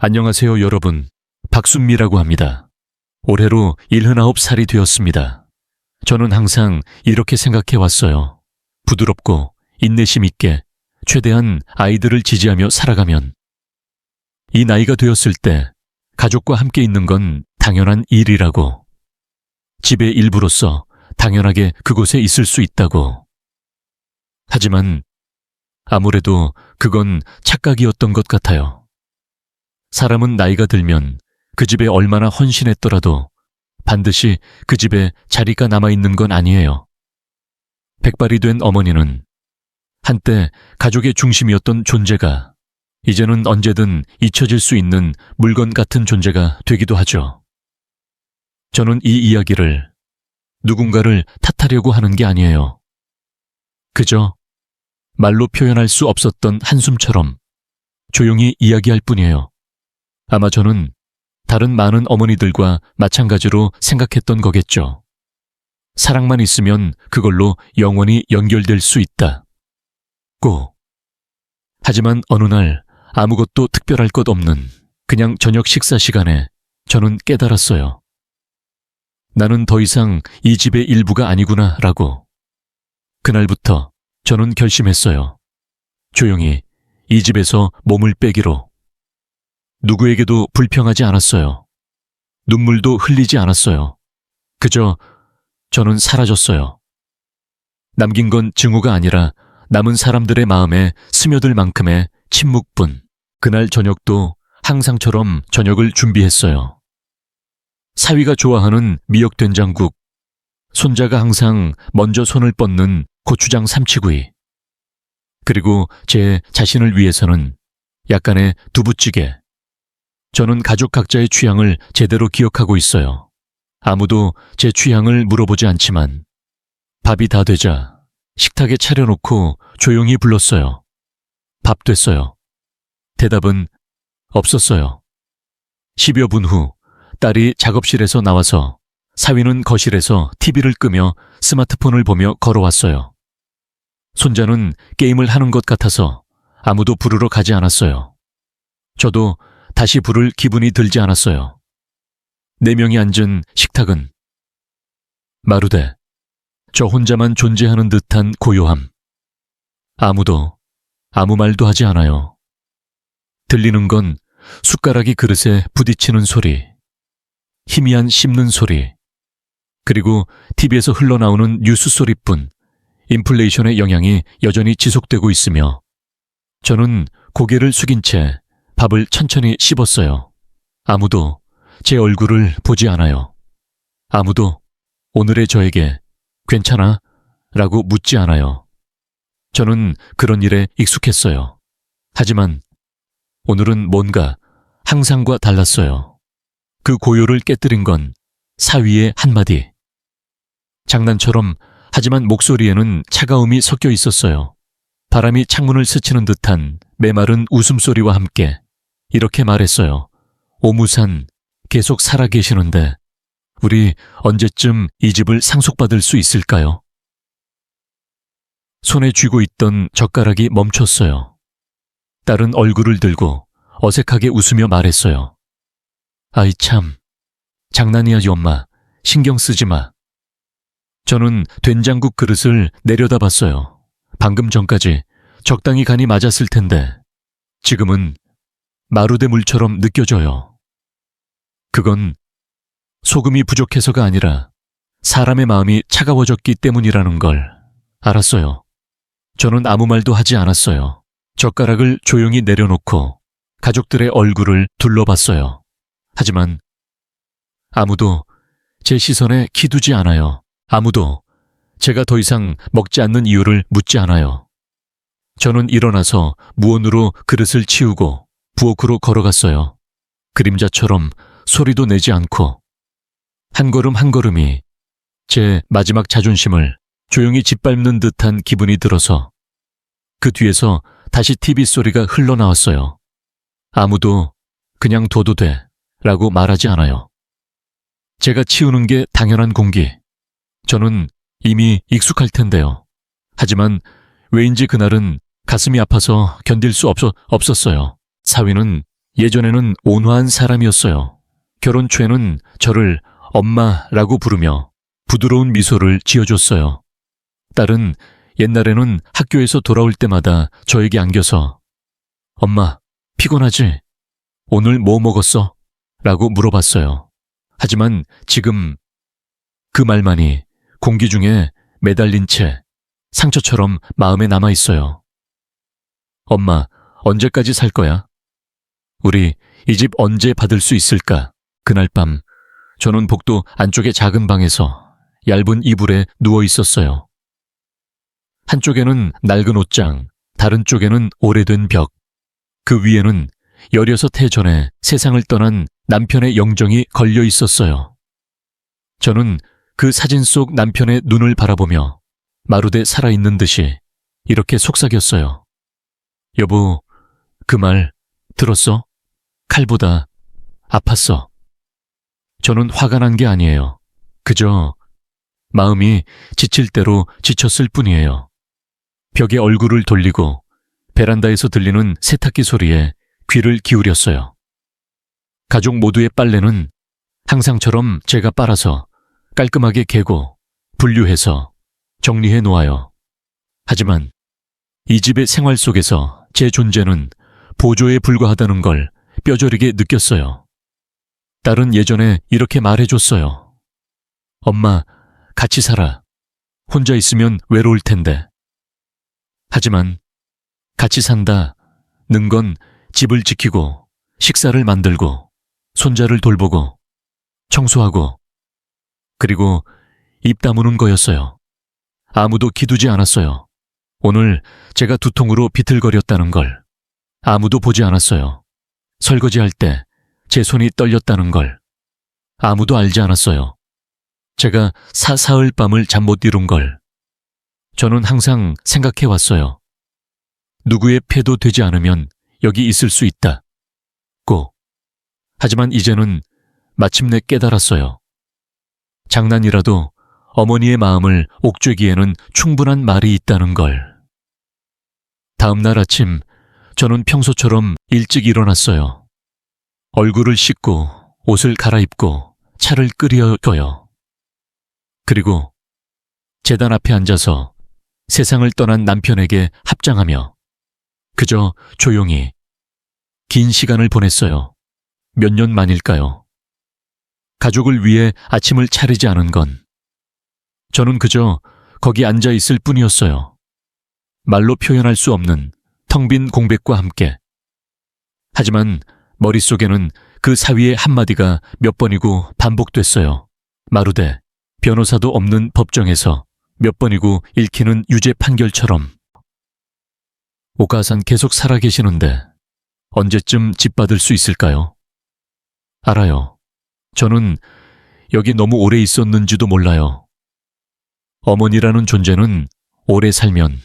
안녕하세요, 여러분. 박순미라고 합니다. 올해로 79살이 되었습니다. 저는 항상 이렇게 생각해 왔어요. 부드럽고 인내심 있게 최대한 아이들을 지지하며 살아가면 이 나이가 되었을 때 가족과 함께 있는 건 당연한 일이라고. 집의 일부로서 당연하게 그곳에 있을 수 있다고. 하지만 아무래도 그건 착각이었던 것 같아요. 사람은 나이가 들면 그 집에 얼마나 헌신했더라도 반드시 그 집에 자리가 남아있는 건 아니에요. 백발이 된 어머니는 한때 가족의 중심이었던 존재가 이제는 언제든 잊혀질 수 있는 물건 같은 존재가 되기도 하죠. 저는 이 이야기를 누군가를 탓하려고 하는 게 아니에요. 그저 말로 표현할 수 없었던 한숨처럼 조용히 이야기할 뿐이에요. 아마 저는 다른 많은 어머니들과 마찬가지로 생각했던 거겠죠. 사랑만 있으면 그걸로 영원히 연결될 수 있다. 고. 하지만 어느 날 아무것도 특별할 것 없는 그냥 저녁 식사 시간에 저는 깨달았어요. 나는 더 이상 이 집의 일부가 아니구나 라고. 그날부터 저는 결심했어요. 조용히 이 집에서 몸을 빼기로. 누구에게도 불평하지 않았어요. 눈물도 흘리지 않았어요. 그저 저는 사라졌어요. 남긴 건 증오가 아니라 남은 사람들의 마음에 스며들 만큼의 침묵뿐. 그날 저녁도 항상처럼 저녁을 준비했어요. 사위가 좋아하는 미역된장국, 손자가 항상 먼저 손을 뻗는 고추장 삼치구이, 그리고 제 자신을 위해서는 약간의 두부찌개. 저는 가족 각자의 취향을 제대로 기억하고 있어요. 아무도 제 취향을 물어보지 않지만 밥이 다 되자 식탁에 차려놓고 조용히 불렀어요. 밥 됐어요. 대답은 없었어요. 10여 분 후 딸이 작업실에서 나와서 사위는 거실에서 TV를 끄며 스마트폰을 보며 걸어왔어요. 손자는 게임을 하는 것 같아서 아무도 부르러 가지 않았어요. 저도 다시 부를 기분이 들지 않았어요. 4명이 앉은 식탁은 마루대, 저 혼자만 존재하는 듯한 고요함. 아무도 아무 말도 하지 않아요. 들리는 건 숟가락이 그릇에 부딪히는 소리, 희미한 씹는 소리, 그리고 TV에서 흘러나오는 뉴스 소리뿐. 인플레이션의 영향이 여전히 지속되고 있으며 저는 고개를 숙인 채 밥을 천천히 씹었어요. 아무도 제 얼굴을 보지 않아요. 아무도 오늘의 저에게 괜찮아? 라고 묻지 않아요. 저는 그런 일에 익숙했어요. 하지만 오늘은 뭔가 항상과 달랐어요. 그 고요를 깨뜨린 건 사위의 한마디. 장난처럼 하지만 목소리에는 차가움이 섞여 있었어요. 바람이 창문을 스치는 듯한 메마른 웃음소리와 함께 이렇게 말했어요. 오무산 계속 살아계시는데 우리 언제쯤 이 집을 상속받을 수 있을까요? 손에 쥐고 있던 젓가락이 멈췄어요. 딸은 얼굴을 들고 어색하게 웃으며 말했어요. 아이 참, 장난이야 엄마, 신경 쓰지 마. 저는 된장국 그릇을 내려다봤어요. 방금 전까지 적당히 간이 맞았을 텐데 지금은 마루대 물처럼 느껴져요. 그건 소금이 부족해서가 아니라 사람의 마음이 차가워졌기 때문이라는 걸 알았어요. 저는 아무 말도 하지 않았어요. 젓가락을 조용히 내려놓고 가족들의 얼굴을 둘러봤어요. 하지만 아무도 제 시선에 기두지 않아요. 아무도 제가 더 이상 먹지 않는 이유를 묻지 않아요. 저는 일어나서 무언으로 그릇을 치우고 부엌으로 걸어갔어요. 그림자처럼 소리도 내지 않고 한 걸음 한 걸음이 제 마지막 자존심을 조용히 짓밟는 듯한 기분이 들어서 그 뒤에서 다시 TV 소리가 흘러나왔어요. 아무도 그냥 둬도 돼 라고 말하지 않아요. 제가 치우는 게 당연한 공기. 저는 이미 익숙할 텐데요. 하지만 왜인지 그날은 가슴이 아파서 견딜 수 없었어요. 사위는 예전에는 온화한 사람이었어요. 결혼 초에는 저를 엄마라고 부르며 부드러운 미소를 지어줬어요. 딸은 옛날에는 학교에서 돌아올 때마다 저에게 안겨서 엄마, 피곤하지? 오늘 뭐 먹었어? 라고 물어봤어요. 하지만 지금 그 말만이 공기 중에 매달린 채 상처처럼 마음에 남아 있어요. 엄마, 언제까지 살 거야? 우리 이 집 언제 받을 수 있을까? 그날 밤 저는 복도 안쪽의 작은 방에서 얇은 이불에 누워 있었어요. 한쪽에는 낡은 옷장, 다른 쪽에는 오래된 벽, 그 위에는 16해 전에 세상을 떠난 남편의 영정이 걸려 있었어요. 저는 그 사진 속 남편의 눈을 바라보며 마루대 살아있는 듯이 이렇게 속삭였어요. 여보, 그 말 들었어? 칼보다 아팠어. 저는 화가 난 게 아니에요. 그저 마음이 지칠 대로 지쳤을 뿐이에요. 벽에 얼굴을 돌리고 베란다에서 들리는 세탁기 소리에 귀를 기울였어요. 가족 모두의 빨래는 항상처럼 제가 빨아서 깔끔하게 개고 분류해서 정리해 놓아요. 하지만 이 집의 생활 속에서 제 존재는 보조에 불과하다는 걸 뼈저리게 느꼈어요. 딸은 예전에 이렇게 말해줬어요. 엄마, 같이 살아. 혼자 있으면 외로울 텐데. 하지만 같이 산다는 건 집을 지키고 식사를 만들고 손자를 돌보고 청소하고 그리고 입 다무는 거였어요. 아무도 기두지 않았어요. 오늘 제가 두통으로 비틀거렸다는 걸 아무도 보지 않았어요. 설거지할 때 제 손이 떨렸다는 걸 아무도 알지 않았어요. 제가 사흘 밤을 잠 못 이룬 걸 저는 항상 생각해 왔어요. 누구의 패도 되지 않으면 여기 있을 수 있다. 꼭. 하지만 이제는 마침내 깨달았어요. 장난이라도 어머니의 마음을 옥죄기에는 충분한 말이 있다는 걸. 다음 날 아침 저는 평소처럼 일찍 일어났어요. 얼굴을 씻고 옷을 갈아입고 차를 끓여요. 그리고 제단 앞에 앉아서 세상을 떠난 남편에게 합장하며 그저 조용히 긴 시간을 보냈어요. 몇 년 만일까요? 가족을 위해 아침을 차리지 않은 건 저는 그저 거기 앉아 있을 뿐이었어요. 말로 표현할 수 없는 텅 빈 공백과 함께. 하지만 머릿속에는 그 사위의 한마디가 몇 번이고 반복됐어요. 마루대, 변호사도 없는 법정에서 몇 번이고 읽히는 유죄 판결처럼. 오가산 계속 살아계시는데 언제쯤 집 받을 수 있을까요? 알아요. 저는 여기 너무 오래 있었는지도 몰라요. 어머니라는 존재는 오래 살면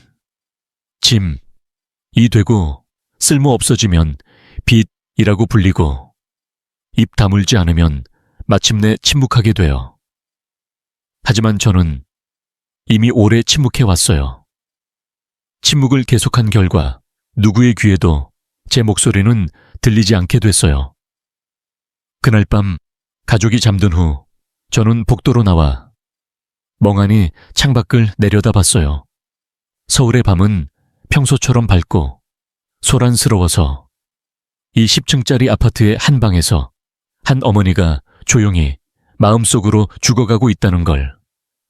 짐이 되고 쓸모 없어지면 빚이라고 불리고 입 다물지 않으면 마침내 침묵하게 돼요. 하지만 저는 이미 오래 침묵해 왔어요. 침묵을 계속한 결과 누구의 귀에도 제 목소리는 들리지 않게 됐어요. 그날 밤 가족이 잠든 후 저는 복도로 나와 멍하니 창밖을 내려다봤어요. 서울의 밤은 평소처럼 밝고 소란스러워서 이 10층짜리 아파트의 한 방에서 한 어머니가 조용히 마음속으로 죽어가고 있다는 걸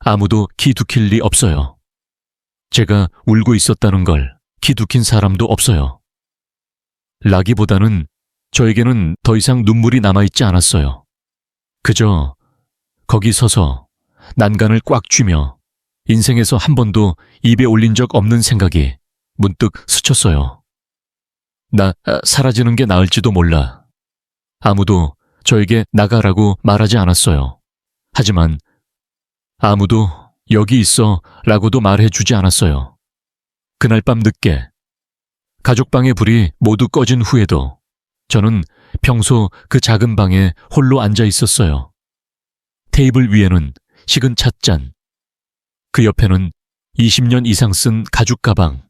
아무도 기두킬 리 없어요. 제가 울고 있었다는 걸 기두킨 사람도 없어요. 라기보다는 저에게는 더 이상 눈물이 남아있지 않았어요. 그저 거기 서서 난간을 꽉 쥐며 인생에서 한 번도 입에 올린 적 없는 생각이 문득 스쳤어요. 나 사라지는 게 나을지도 몰라. 아무도 저에게 나가라고 말하지 않았어요. 하지만 아무도 여기 있어 라고도 말해주지 않았어요. 그날 밤 늦게 가족방의 불이 모두 꺼진 후에도 저는 평소 그 작은 방에 홀로 앉아 있었어요. 테이블 위에는 식은 찻잔, 그 옆에는 20년 이상 쓴 가죽 가방.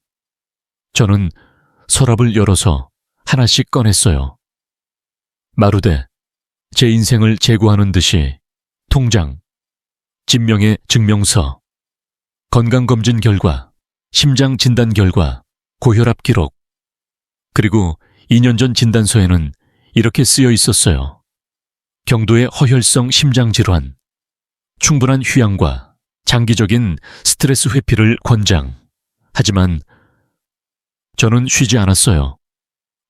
저는 서랍을 열어서 하나씩 꺼냈어요. 마루대, 제 인생을 재고하는 듯이 통장, 진명의 증명서, 건강검진 결과, 심장 진단 결과, 고혈압 기록, 그리고 2년 전 진단서에는 이렇게 쓰여 있었어요. 경도의 허혈성 심장질환, 충분한 휴양과 장기적인 스트레스 회피를 권장. 하지만 저는 쉬지 않았어요.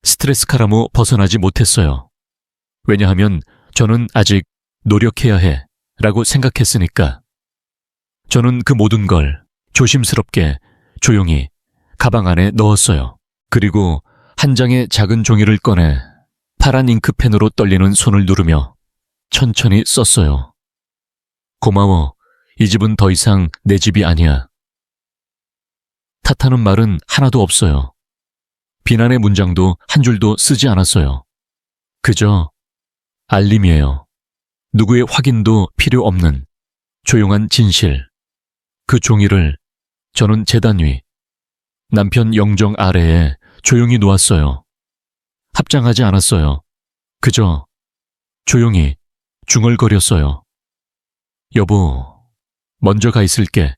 스트레스 카라모 벗어나지 못했어요. 왜냐하면 저는 아직 노력해야 해 라고 생각했으니까. 저는 그 모든 걸 조심스럽게 조용히 가방 안에 넣었어요. 그리고 한 장의 작은 종이를 꺼내 파란 잉크펜으로 떨리는 손을 누르며 천천히 썼어요. 고마워. 이 집은 더 이상 내 집이 아니야. 탓하는 말은 하나도 없어요. 비난의 문장도 한 줄도 쓰지 않았어요. 그저 알림이에요. 누구의 확인도 필요 없는 조용한 진실. 그 종이를 저는 재단 위, 남편 영정 아래에 조용히 놓았어요. 합장하지 않았어요. 그저 조용히 중얼거렸어요. 여보, 먼저 가 있을게.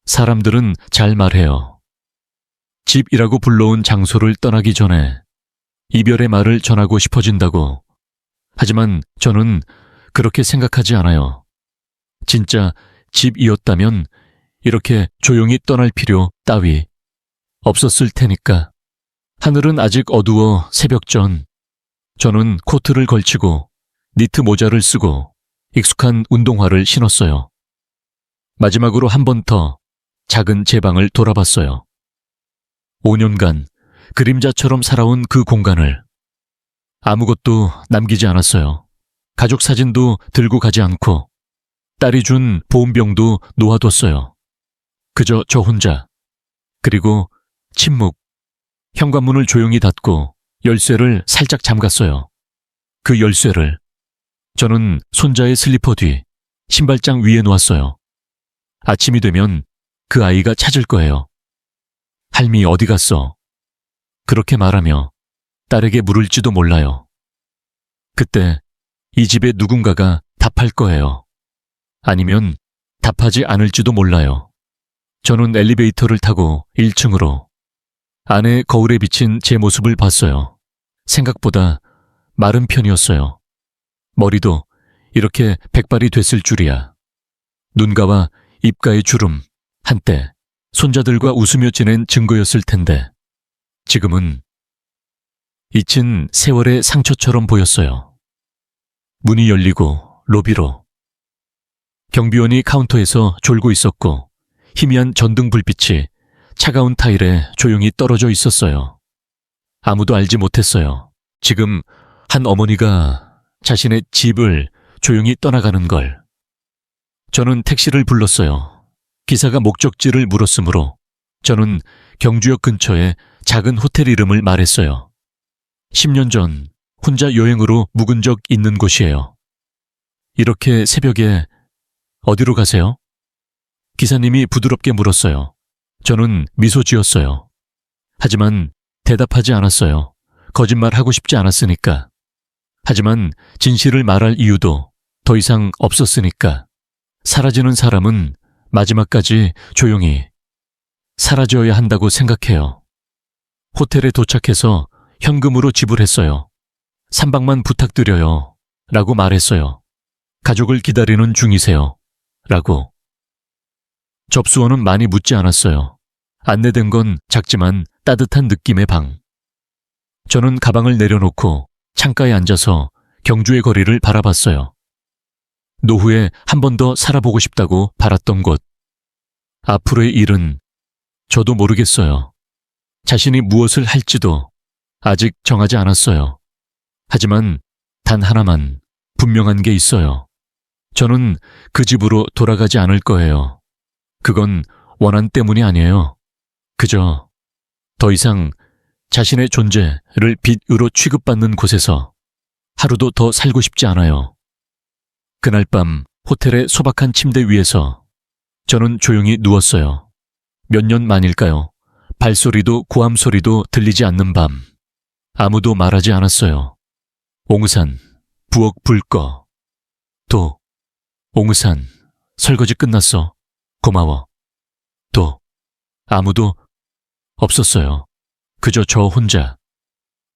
사람들은 잘 말해요. 집이라고 불러온 장소를 떠나기 전에 이별의 말을 전하고 싶어진다고. 하지만 저는 그렇게 생각하지 않아요. 진짜 집이었다면 이렇게 조용히 떠날 필요 따위 없었을 테니까. 하늘은 아직 어두워 새벽 전. 저는 코트를 걸치고 니트 모자를 쓰고 익숙한 운동화를 신었어요. 마지막으로 한 번 더 작은 제 방을 돌아봤어요. 5년간 그림자처럼 살아온 그 공간을 아무것도 남기지 않았어요. 가족 사진도 들고 가지 않고 딸이 준 보온병도 놓아뒀어요. 그저 저 혼자. 그리고 침묵. 현관문을 조용히 닫고 열쇠를 살짝 잠갔어요. 그 열쇠를 저는 손자의 슬리퍼 뒤 신발장 위에 놓았어요. 아침이 되면 그 아이가 찾을 거예요. 할미 어디 갔어? 그렇게 말하며 딸에게 물을지도 몰라요. 그때 이 집에 누군가가 답할 거예요. 아니면 답하지 않을지도 몰라요. 저는 엘리베이터를 타고 1층으로 안에 거울에 비친 제 모습을 봤어요. 생각보다 마른 편이었어요. 머리도 이렇게 백발이 됐을 줄이야. 눈가와 입가의 주름, 한때 손자들과 웃으며 지낸 증거였을 텐데 지금은 잊힌 세월의 상처처럼 보였어요. 문이 열리고 로비로 경비원이 카운터에서 졸고 있었고 희미한 전등 불빛이 차가운 타일에 조용히 떨어져 있었어요. 아무도 알지 못했어요. 지금 한 어머니가 자신의 집을 조용히 떠나가는 걸. 저는 택시를 불렀어요. 기사가 목적지를 물었으므로 저는 경주역 근처에 작은 호텔 이름을 말했어요. 10년 전 혼자 여행으로 묵은 적 있는 곳이에요. 이렇게 새벽에 어디로 가세요? 기사님이 부드럽게 물었어요. 저는 미소 지었어요. 하지만 대답하지 않았어요. 거짓말하고 싶지 않았으니까. 하지만 진실을 말할 이유도 더 이상 없었으니까. 사라지는 사람은 마지막까지 조용히 사라져야 한다고 생각해요. 호텔에 도착해서 현금으로 지불했어요. 3박만 부탁드려요. 라고 말했어요. 가족을 기다리는 중이세요. 라고. 접수원은 많이 묻지 않았어요. 안내된 건 작지만 따뜻한 느낌의 방. 저는 가방을 내려놓고 창가에 앉아서 경주의 거리를 바라봤어요. 노후에 한 번 더 살아보고 싶다고 바랐던 곳. 앞으로의 일은 저도 모르겠어요. 자신이 무엇을 할지도 아직 정하지 않았어요. 하지만 단 하나만 분명한 게 있어요. 저는 그 집으로 돌아가지 않을 거예요. 그건 원한 때문이 아니에요. 그저 더 이상 자신의 존재를 빚으로 취급받는 곳에서 하루도 더 살고 싶지 않아요. 그날 밤 호텔의 소박한 침대 위에서 저는 조용히 누웠어요. 몇 년 만일까요? 발소리도 고함소리도 들리지 않는 밤. 아무도 말하지 않았어요. 옹산, 부엌 불 꺼. 도, 옹산, 설거지 끝났어. 고마워. 도, 아무도 없었어요. 그저 저 혼자.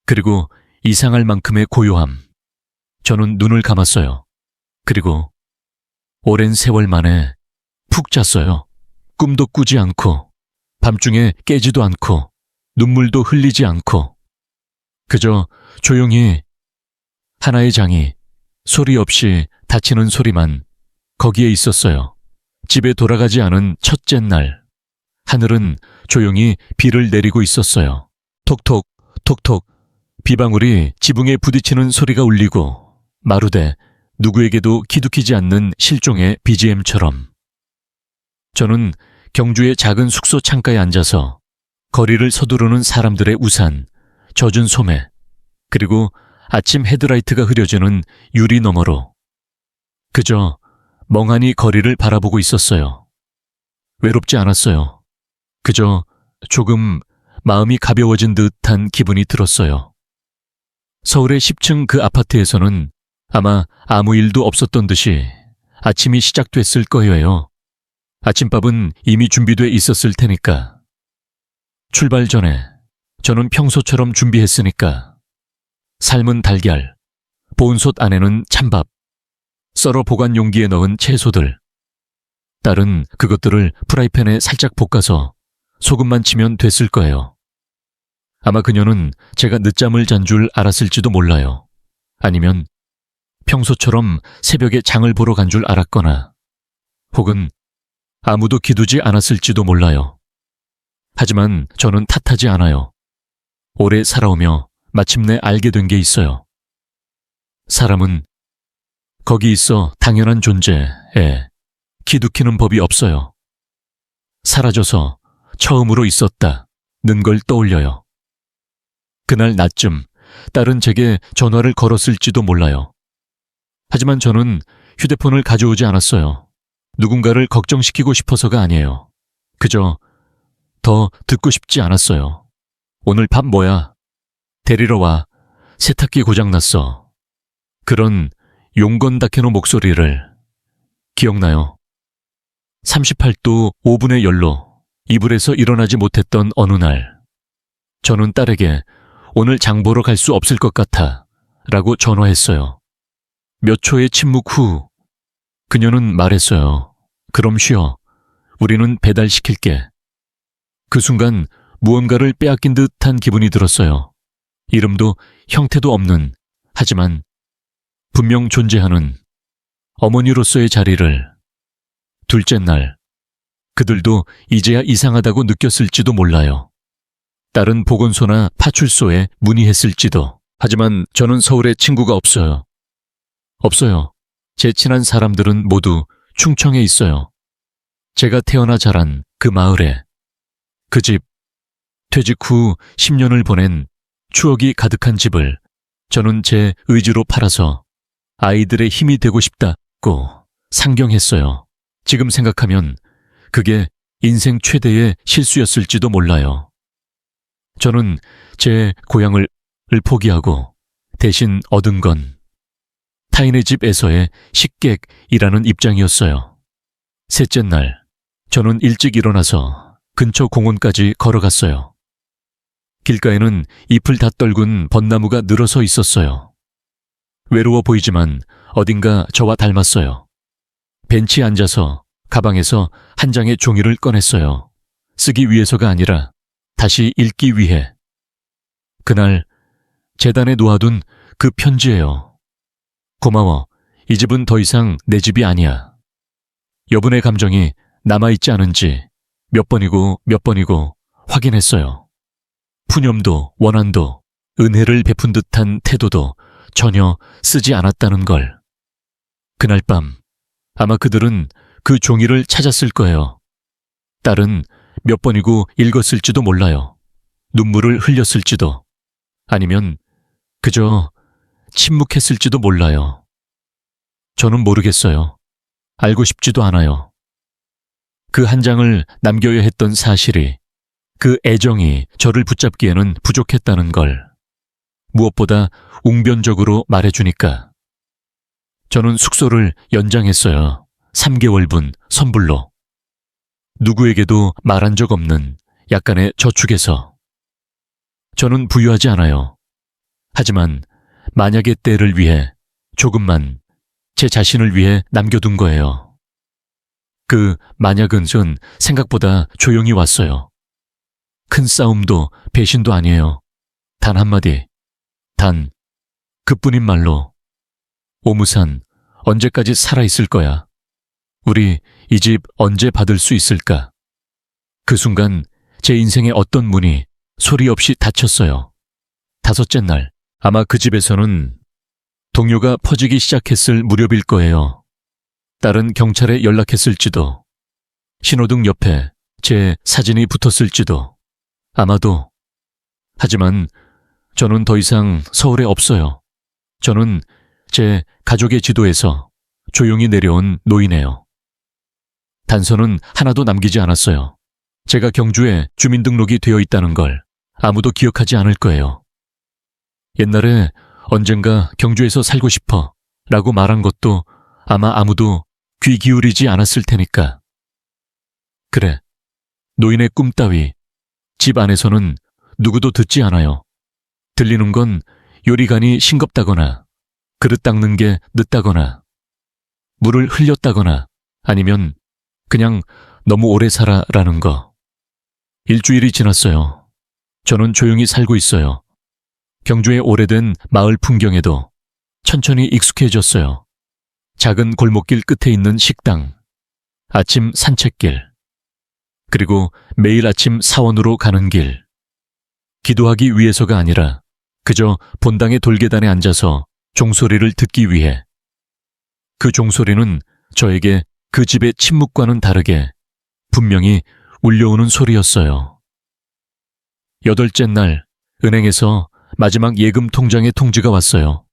그리고 이상할 만큼의 고요함. 저는 눈을 감았어요. 그리고 오랜 세월 만에 푹 잤어요. 꿈도 꾸지 않고, 밤중에 깨지도 않고, 눈물도 흘리지 않고, 그저 조용히 하나의 장이 소리 없이 닫히는 소리만 거기에 있었어요. 집에 돌아가지 않은 첫째 날, 하늘은 조용히 비를 내리고 있었어요. 톡톡, 톡톡, 비방울이 지붕에 부딪히는 소리가 울리고, 마루대 누구에게도 기두키지 않는 실종의 BGM처럼. 저는 경주의 작은 숙소 창가에 앉아서 거리를 서두르는 사람들의 우산, 젖은 소매, 그리고 아침 헤드라이트가 흐려지는 유리 너머로 그저 멍하니 거리를 바라보고 있었어요. 외롭지 않았어요. 그저 조금 마음이 가벼워진 듯한 기분이 들었어요. 서울의 10층 그 아파트에서는 아마 아무 일도 없었던 듯이 아침이 시작됐을 거예요. 아침밥은 이미 준비돼 있었을 테니까. 출발 전에 저는 평소처럼 준비했으니까. 삶은 달걀, 보온솥 안에는 찬밥, 썰어 보관 용기에 넣은 채소들. 딸은 그것들을 프라이팬에 살짝 볶아서 소금만 치면 됐을 거예요. 아마 그녀는 제가 늦잠을 잔 줄 알았을지도 몰라요. 아니면 평소처럼 새벽에 장을 보러 간 줄 알았거나, 혹은 아무도 기두지 않았을지도 몰라요. 하지만 저는 탓하지 않아요. 오래 살아오며 마침내 알게 된 게 있어요. 사람은 거기 있어 당연한 존재에 기두키는 법이 없어요. 사라져서 처음으로 있었다는 걸 떠올려요. 그날 낮쯤 딸은 제게 전화를 걸었을지도 몰라요. 하지만 저는 휴대폰을 가져오지 않았어요. 누군가를 걱정시키고 싶어서가 아니에요. 그저 더 듣고 싶지 않았어요. 오늘 밥 뭐야? 데리러 와. 세탁기 고장났어. 그런 용건 다케노 목소리를 기억나요. 38도 5분의 열로 이불에서 일어나지 못했던 어느 날, 저는 딸에게 오늘 장 보러 갈 수 없을 것 같아 라고 전화했어요. 몇 초의 침묵 후 그녀는 말했어요. 그럼 쉬어. 우리는 배달시킬게. 그 순간 무언가를 빼앗긴 듯한 기분이 들었어요. 이름도 형태도 없는, 하지만 분명 존재하는 어머니로서의 자리를. 둘째 날, 그들도 이제야 이상하다고 느꼈을지도 몰라요. 딸은 보건소나 파출소에 문의했을지도. 하지만 저는 서울에 친구가 없어요. 없어요. 제 친한 사람들은 모두 충청에 있어요. 제가 태어나 자란 그 마을에, 그 집, 퇴직 후 10년을 보낸 추억이 가득한 집을 저는 제 의지로 팔아서 아이들의 힘이 되고 싶다고 상경했어요. 지금 생각하면 그게 인생 최대의 실수였을지도 몰라요. 저는 제 고향을 포기하고 대신 얻은 건 타인의 집에서의 식객이라는 입장이었어요. 셋째 날, 저는 일찍 일어나서 근처 공원까지 걸어갔어요. 길가에는 잎을 다 떨군 벚나무가 늘어서 있었어요. 외로워 보이지만 어딘가 저와 닮았어요. 벤치에 앉아서 가방에서 한 장의 종이를 꺼냈어요. 쓰기 위해서가 아니라 다시 읽기 위해. 그날 재단에 놓아둔 그 편지예요. 고마워. 이 집은 더 이상 내 집이 아니야. 여분의 감정이 남아있지 않은지 몇 번이고 몇 번이고 확인했어요. 푸념도 원한도 은혜를 베푼 듯한 태도도 전혀 쓰지 않았다는 걸. 그날 밤 아마 그들은 그 종이를 찾았을 거예요. 딸은 몇 번이고 읽었을지도 몰라요. 눈물을 흘렸을지도, 아니면 그저 침묵했을지도 몰라요. 저는 모르겠어요. 알고 싶지도 않아요. 그 한 장을 남겨야 했던 사실이, 그 애정이 저를 붙잡기에는 부족했다는 걸. 무엇보다 웅변적으로 말해주니까. 저는 숙소를 연장했어요. 3개월분 선불로. 누구에게도 말한 적 없는 약간의 저축에서. 저는 부유하지 않아요. 하지만 만약의 때를 위해 조금만 제 자신을 위해 남겨둔 거예요. 그 만약은 생각보다 조용히 왔어요. 큰 싸움도 배신도 아니에요. 단 한마디, 단 그뿐인 말로. 오무산, 언제까지 살아있을 거야? 우리 이 집 언제 받을 수 있을까? 그 순간 제 인생의 어떤 문이 소리 없이 닫혔어요. 5째 날, 아마 그 집에서는 동요가 퍼지기 시작했을 무렵일 거예요. 딸은 경찰에 연락했을지도, 신호등 옆에 제 사진이 붙었을지도, 아마도. 하지만 저는 더 이상 서울에 없어요. 저는 제 가족의 지도에서 조용히 내려온 노인이에요. 단서는 하나도 남기지 않았어요. 제가 경주에 주민등록이 되어 있다는 걸 아무도 기억하지 않을 거예요. 옛날에 언젠가 경주에서 살고 싶어 라고 말한 것도 아마 아무도 귀 기울이지 않았을 테니까. 그래, 노인의 꿈 따위 집 안에서는 누구도 듣지 않아요. 들리는 건 요리간이 싱겁다거나 그릇 닦는 게 늦다거나 물을 흘렸다거나 아니면 그냥 너무 오래 살아라는 거. 일주일이 지났어요. 저는 조용히 살고 있어요. 경주의 오래된 마을 풍경에도 천천히 익숙해졌어요. 작은 골목길 끝에 있는 식당, 아침 산책길, 그리고 매일 아침 사원으로 가는 길. 기도하기 위해서가 아니라 그저 본당의 돌계단에 앉아서 종소리를 듣기 위해. 그 종소리는 저에게 그 집의 침묵과는 다르게 분명히 울려오는 소리였어요. 8째 날, 은행에서 마지막 예금 통장의 통지가 왔어요.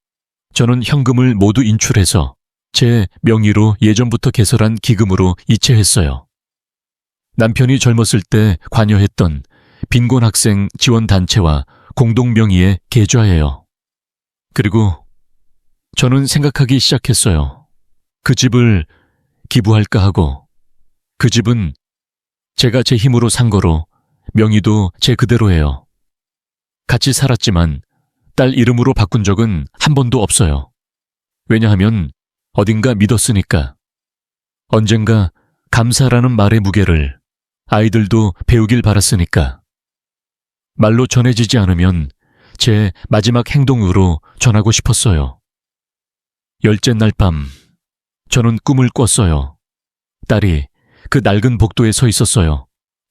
저는 현금을 모두 인출해서 제 명의로 예전부터 개설한 기금으로 이체했어요. 남편이 젊었을 때 관여했던 빈곤 학생 지원 단체와 공동 명의의 계좌예요. 그리고 저는 생각하기 시작했어요. 그 집을 기부할까 하고, 그 집은 제가 제 힘으로 산 거로 명의도 제 그대로예요. 같이 살았지만 딸 이름으로 바꾼 적은 한 번도 없어요. 왜냐하면 어딘가 믿었으니까. 언젠가 감사라는 말의 무게를 아이들도 배우길 바랐으니까. 말로 전해지지 않으면 제 마지막 행동으로 전하고 싶었어요. 10째 날 밤, 저는 꿈을 꿨어요. 딸이 그 낡은 복도에 서 있었어요.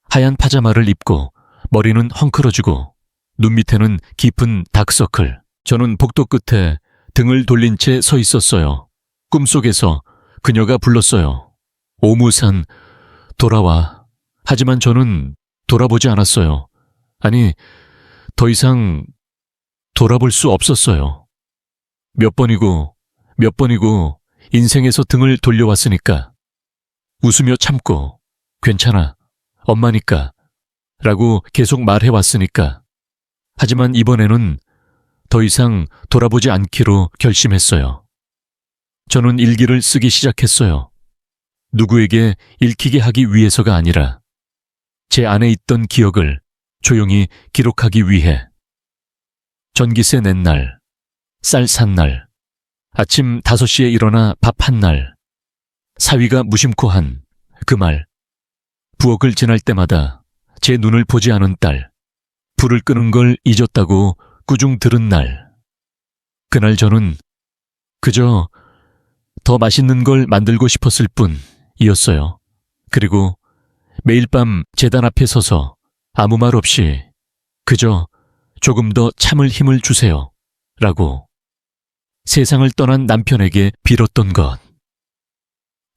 하얀 파자마를 입고 머리는 헝클어지고 눈 밑에는 깊은 다크서클. 저는 복도 끝에 등을 돌린 채 서 있었어요. 꿈속에서 그녀가 불렀어요. 오무산, 돌아와. 하지만 저는 돌아보지 않았어요. 아니, 더 이상 돌아볼 수 없었어요. 몇 번이고 인생에서 등을 돌려왔으니까. 웃으며 참고, 괜찮아, 엄마니까 라고 계속 말해왔으니까. 하지만 이번에는 더 이상 돌아보지 않기로 결심했어요. 저는 일기를 쓰기 시작했어요. 누구에게 읽히게 하기 위해서가 아니라 제 안에 있던 기억을 조용히 기록하기 위해. 전기세 낸 날, 쌀 산 날, 아침 5시에 일어나 밥 한 날, 사위가 무심코 한 그 말, 부엌을 지날 때마다 제 눈을 보지 않은 딸, 불을 끄는 걸 잊었다고 꾸중 들은 날. 그날 저는 그저 더 맛있는 걸 만들고 싶었을 뿐이었어요. 그리고 매일 밤 제단 앞에 서서 아무 말 없이 그저 조금 더 참을 힘을 주세요 라고 세상을 떠난 남편에게 빌었던 것.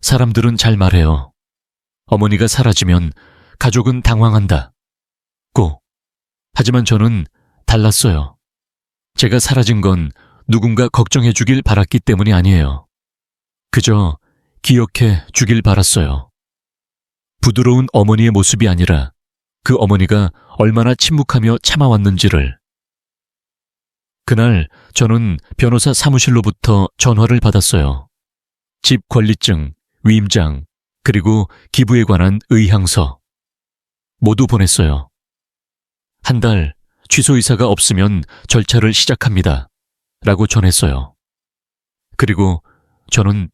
사람들은 잘 말해요. 어머니가 사라지면 가족은 당황한다. 고. 하지만 저는 달랐어요. 제가 사라진 건 누군가 걱정해 주길 바랐기 때문이 아니에요. 그저 기억해 주길 바랐어요. 부드러운 어머니의 모습이 아니라 그 어머니가 얼마나 침묵하며 참아왔는지를. 그날 저는 변호사 사무실로부터 전화를 받았어요. 집 권리증, 위임장, 그리고 기부에 관한 의향서. 모두 보냈어요. 한 달 취소 의사가 없으면 절차를 시작합니다. 라고 전했어요. 그리고 저는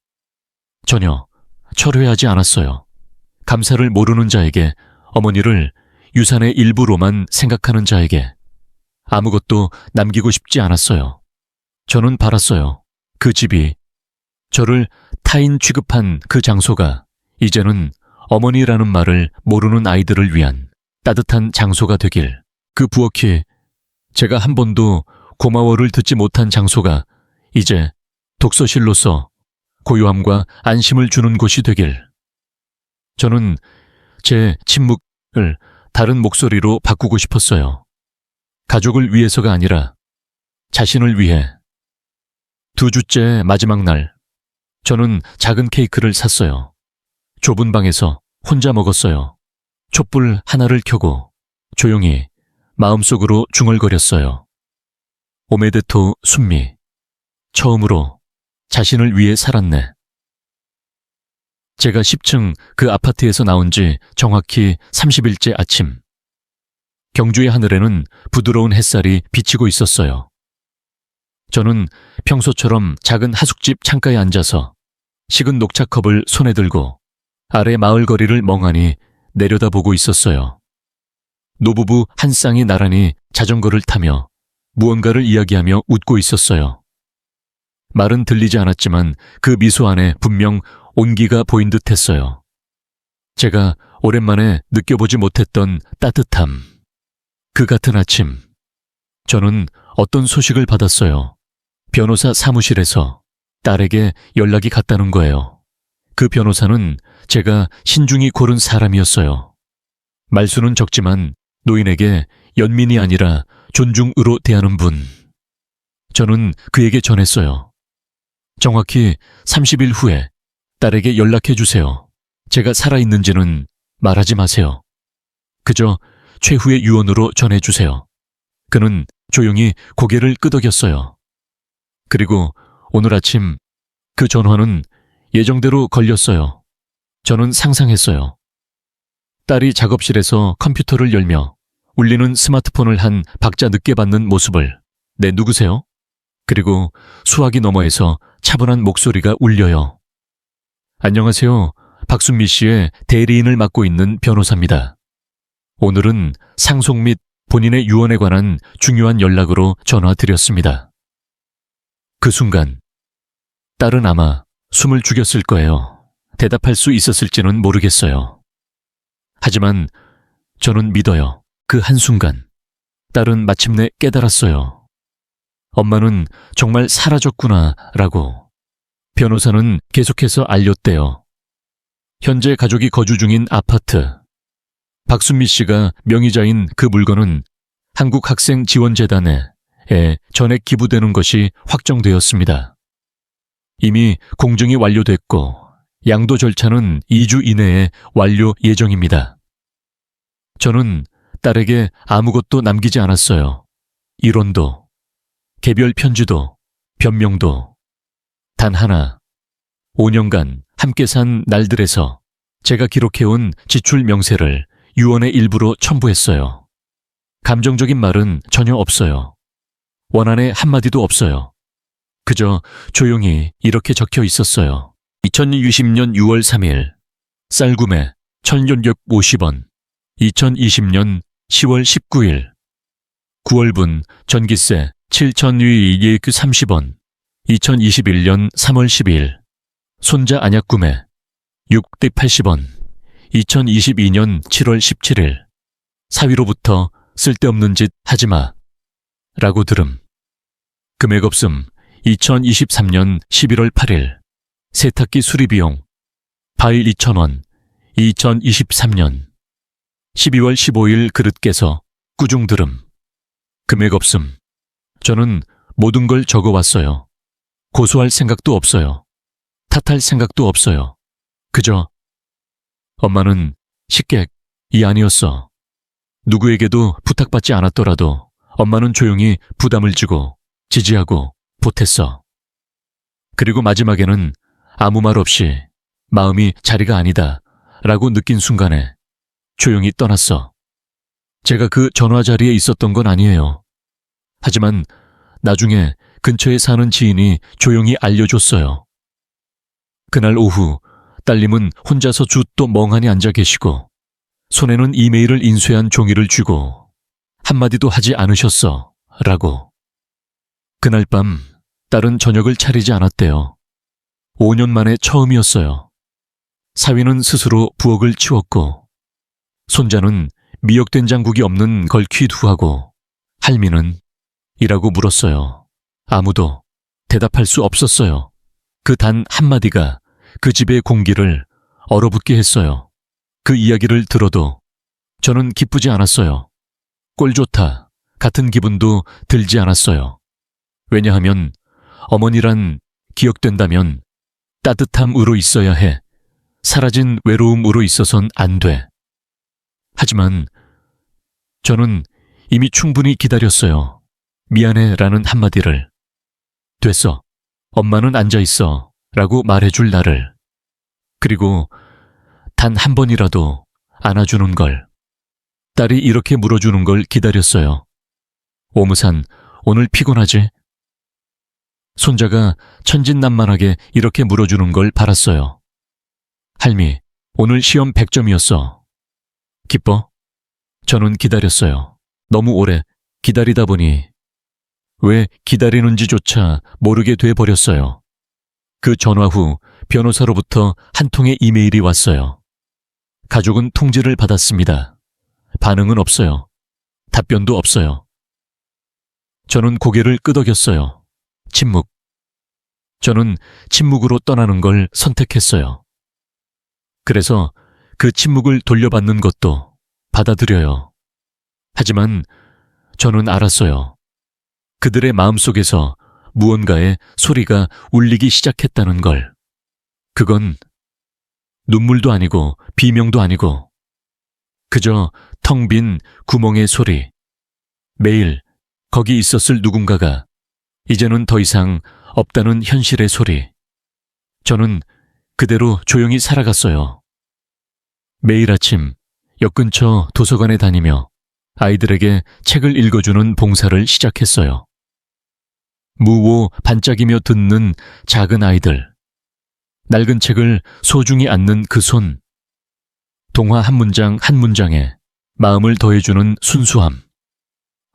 전혀 철회하지 않았어요. 감사를 모르는 자에게, 어머니를 유산의 일부로만 생각하는 자에게 아무것도 남기고 싶지 않았어요. 저는 바랐어요. 그 집이, 저를 타인 취급한 그 장소가 이제는 어머니라는 말을 모르는 아이들을 위한 따뜻한 장소가 되길. 그 부엌이 제가 한 번도 고마워를 듣지 못한 장소가 이제 독서실로서 고요함과 안심을 주는 곳이 되길. 저는 제 침묵을 다른 목소리로 바꾸고 싶었어요. 가족을 위해서가 아니라 자신을 위해. 2주째 마지막 날, 저는 작은 케이크를 샀어요. 좁은 방에서 혼자 먹었어요. 촛불 하나를 켜고 조용히 마음속으로 중얼거렸어요. 오메데토 순미. 처음으로 자신을 위해 살았네. 제가 10층 그 아파트에서 나온 지 정확히 30일째 아침. 경주의 하늘에는 부드러운 햇살이 비치고 있었어요. 저는 평소처럼 작은 하숙집 창가에 앉아서 식은 녹차컵을 손에 들고 아래 마을 거리를 멍하니 내려다보고 있었어요. 노부부 한 쌍이 나란히 자전거를 타며 무언가를 이야기하며 웃고 있었어요. 말은 들리지 않았지만 그 미소 안에 분명 온기가 보인 듯 했어요. 제가 오랜만에 느껴보지 못했던 따뜻함. 그 같은 아침, 저는 어떤 소식을 받았어요. 변호사 사무실에서 딸에게 연락이 갔다는 거예요. 그 변호사는 제가 신중히 고른 사람이었어요. 말수는 적지만 노인에게 연민이 아니라 존중으로 대하는 분. 저는 그에게 전했어요. 정확히 30일 후에 딸에게 연락해 주세요. 제가 살아있는지는 말하지 마세요. 그저 최후의 유언으로 전해주세요. 그는 조용히 고개를 끄덕였어요. 그리고 오늘 아침 그 전화는 예정대로 걸렸어요. 저는 상상했어요. 딸이 작업실에서 컴퓨터를 열며 울리는 스마트폰을 한 박자 늦게 받는 모습을. 네, 누구세요? 그리고 수화기 너머에서 차분한 목소리가 울려요. 안녕하세요. 박순미 씨의 대리인을 맡고 있는 변호사입니다. 오늘은 상속 및 본인의 유언에 관한 중요한 연락으로 전화드렸습니다. 그 순간 딸은 아마 숨을 죽였을 거예요. 대답할 수 있었을지는 모르겠어요. 하지만 저는 믿어요. 그 한순간 딸은 마침내 깨달았어요. 엄마는 정말 사라졌구나라고. 변호사는 계속해서 알렸대요. 현재 가족이 거주 중인 아파트. 박순미 씨가 명의자인 그 물건은 한국학생지원재단에 전액 기부되는 것이 확정되었습니다. 이미 공증이 완료됐고 양도 절차는 2주 이내에 완료 예정입니다. 저는 딸에게 아무것도 남기지 않았어요. 이론도, 개별 편지도, 변명도. 단 하나, 5년간 함께 산 날들에서 제가 기록해온 지출 명세를 유언의 일부로 첨부했어요. 감정적인 말은 전혀 없어요. 원한의 한마디도 없어요. 그저 조용히 이렇게 적혀 있었어요. 2020년 6월 3일 쌀구매 1,650원. 2020년 10월 19일 9월분 전기세 7,230원. 2021년 3월 10일 손자 안약 구매 680원. 2022년 7월 17일 사위로부터 쓸데없는 짓 하지마 라고 들음. 금액 없음. 2023년 11월 8일 세탁기 수리비용 파일 2,000원. 2023년 12월 15일 그릇 깨서 꾸중 들음. 금액 없음. 저는 모든 걸 적어왔어요. 고소할 생각도 없어요. 탓할 생각도 없어요. 그저 엄마는 식객이 아니었어. 누구에게도 부탁받지 않았더라도 엄마는 조용히 부담을 지고 지지하고 보탰어. 그리고 마지막에는 아무 말 없이 마음이 자리가 아니다 라고 느낀 순간에 조용히 떠났어. 제가 그 전화 자리에 있었던 건 아니에요. 하지만 나중에 근처에 사는 지인이 조용히 알려줬어요. 그날 오후 딸님은 혼자서 줏도 멍하니 앉아 계시고 손에는 이메일을 인쇄한 종이를 쥐고 한마디도 하지 않으셨어 라고. 그날 밤 딸은 저녁을 차리지 않았대요. 5년 만에 처음이었어요. 사위는 스스로 부엌을 치웠고 손자는 미역된장국이 없는 걸 퀴두하고 할미는 이라고 물었어요. 아무도 대답할 수 없었어요. 그 단 한마디가 그 집의 공기를 얼어붙게 했어요. 그 이야기를 들어도 저는 기쁘지 않았어요. 꼴 좋다 같은 기분도 들지 않았어요. 왜냐하면 어머니란 기억된다면 따뜻함으로 있어야 해. 사라진 외로움으로 있어선 안 돼. 하지만 저는 이미 충분히 기다렸어요. 미안해 라는 한마디를. 됐어. 엄마는 앉아있어 라고 말해줄 나를. 그리고 단 한 번이라도 안아주는 걸. 딸이 이렇게 물어주는 걸 기다렸어요. 오무산, 오늘 피곤하지? 손자가 천진난만하게 이렇게 물어주는 걸 바랐어요. 할미, 오늘 시험 100점이었어. 기뻐? 저는 기다렸어요. 너무 오래 기다리다 보니 왜 기다리는지조차 모르게 돼버렸어요. 그 전화 후 변호사로부터 한 통의 이메일이 왔어요. 가족은 통지를 받았습니다. 반응은 없어요. 답변도 없어요. 저는 고개를 끄덕였어요. 침묵. 저는 침묵으로 떠나는 걸 선택했어요. 그래서 그 침묵을 돌려받는 것도 받아들여요. 하지만 저는 알았어요. 그들의 마음속에서 무언가의 소리가 울리기 시작했다는 걸. 그건 눈물도 아니고 비명도 아니고 그저 텅 빈 구멍의 소리. 매일 거기 있었을 누군가가 이제는 더 이상 없다는 현실의 소리. 저는 그대로 조용히 살아갔어요. 매일 아침 역 근처 도서관에 다니며 아이들에게 책을 읽어주는 봉사를 시작했어요. 무오 반짝이며 듣는 작은 아이들. 낡은 책을 소중히 안는 그 손. 동화 한 문장 한 문장에 마음을 더해주는 순수함.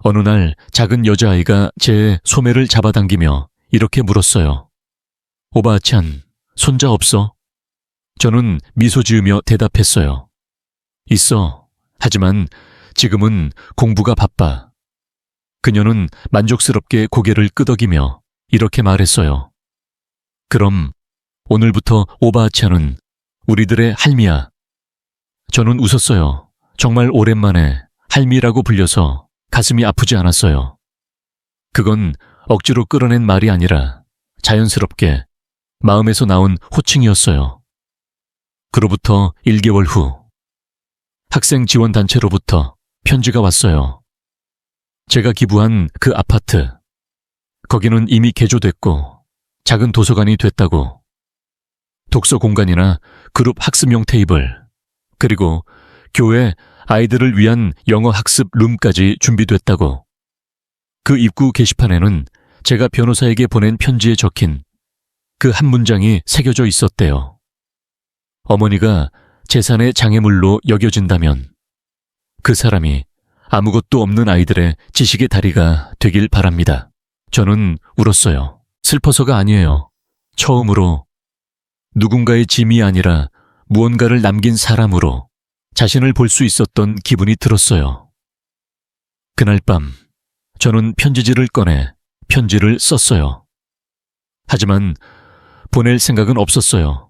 어느 날 작은 여자아이가 제 소매를 잡아당기며 이렇게 물었어요. 오바아찬, 손자 없어? 저는 미소 지으며 대답했어요. 있어. 하지만 지금은 공부가 바빠. 그녀는 만족스럽게 고개를 끄덕이며 이렇게 말했어요. 그럼 오늘부터 오바아찬은 우리들의 할미야. 저는 웃었어요. 정말 오랜만에 할미라고 불려서 가슴이 아프지 않았어요. 그건 억지로 끌어낸 말이 아니라 자연스럽게 마음에서 나온 호칭이었어요. 그로부터 1개월 후 학생 지원단체로부터 편지가 왔어요. 제가 기부한 그 아파트, 거기는 이미 개조됐고 작은 도서관이 됐다고. 독서 공간이나 그룹 학습용 테이블, 그리고 교회 아이들을 위한 영어 학습 룸까지 준비됐다고. 그 입구 게시판에는 제가 변호사에게 보낸 편지에 적힌 그 한 문장이 새겨져 있었대요. 어머니가 재산의 장애물로 여겨진다면 그 사람이 아무것도 없는 아이들의 지식의 다리가 되길 바랍니다. 저는 울었어요. 슬퍼서가 아니에요. 처음으로 누군가의 짐이 아니라 무언가를 남긴 사람으로 자신을 볼 수 있었던 기분이 들었어요. 그날 밤 저는 편지지를 꺼내 편지를 썼어요. 하지만 보낼 생각은 없었어요.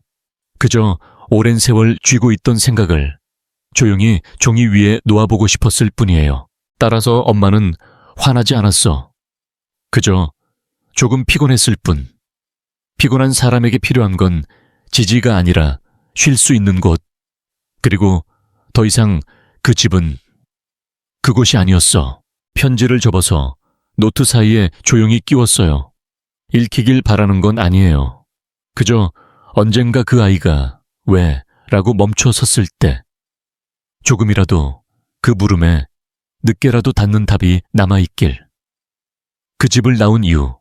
그저 오랜 세월 쥐고 있던 생각을 조용히 종이 위에 놓아보고 싶었을 뿐이에요. 따라서 엄마는 화나지 않았어. 그저 조금 피곤했을 뿐. 피곤한 사람에게 필요한 건 지지가 아니라 쉴 수 있는 곳. 그리고 더 이상 그 집은 그곳이 아니었어. 편지를 접어서 노트 사이에 조용히 끼웠어요. 읽히길 바라는 건 아니에요. 그저 언젠가 그 아이가 왜? 라고 멈춰 섰을 때 조금이라도 그 물음에 늦게라도 닿는 답이 남아있길. 그 집을 나온 이후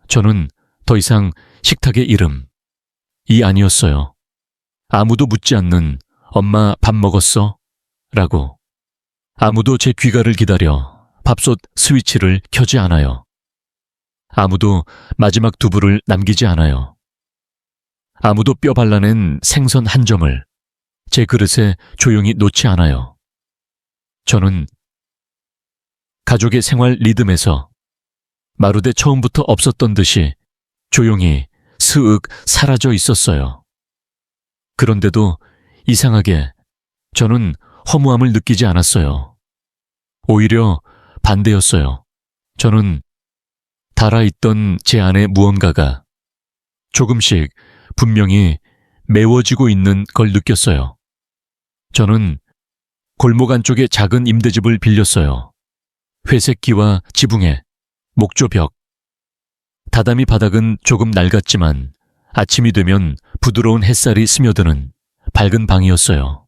저는 더 이상 식탁의 이름이 아니었어요. 아무도 묻지 않는 엄마 밥 먹었어? 라고. 아무도 제 귀가를 기다려 밥솥 스위치를 켜지 않아요. 아무도 마지막 두부를 남기지 않아요. 아무도 뼈 발라낸 생선 한 점을 제 그릇에 조용히 놓지 않아요. 저는 가족의 생활 리듬에서 마루대 처음부터 없었던 듯이 조용히 스윽 사라져 있었어요. 그런데도 이상하게 저는 허무함을 느끼지 않았어요. 오히려 반대였어요. 저는 달아있던 제 안에 무언가가 조금씩 분명히 메워지고 있는 걸 느꼈어요. 저는 골목 안쪽의 작은 임대집을 빌렸어요. 회색기와 지붕에 목조벽. 다다미 바닥은 조금 낡았지만 아침이 되면 부드러운 햇살이 스며드는 밝은 방이었어요.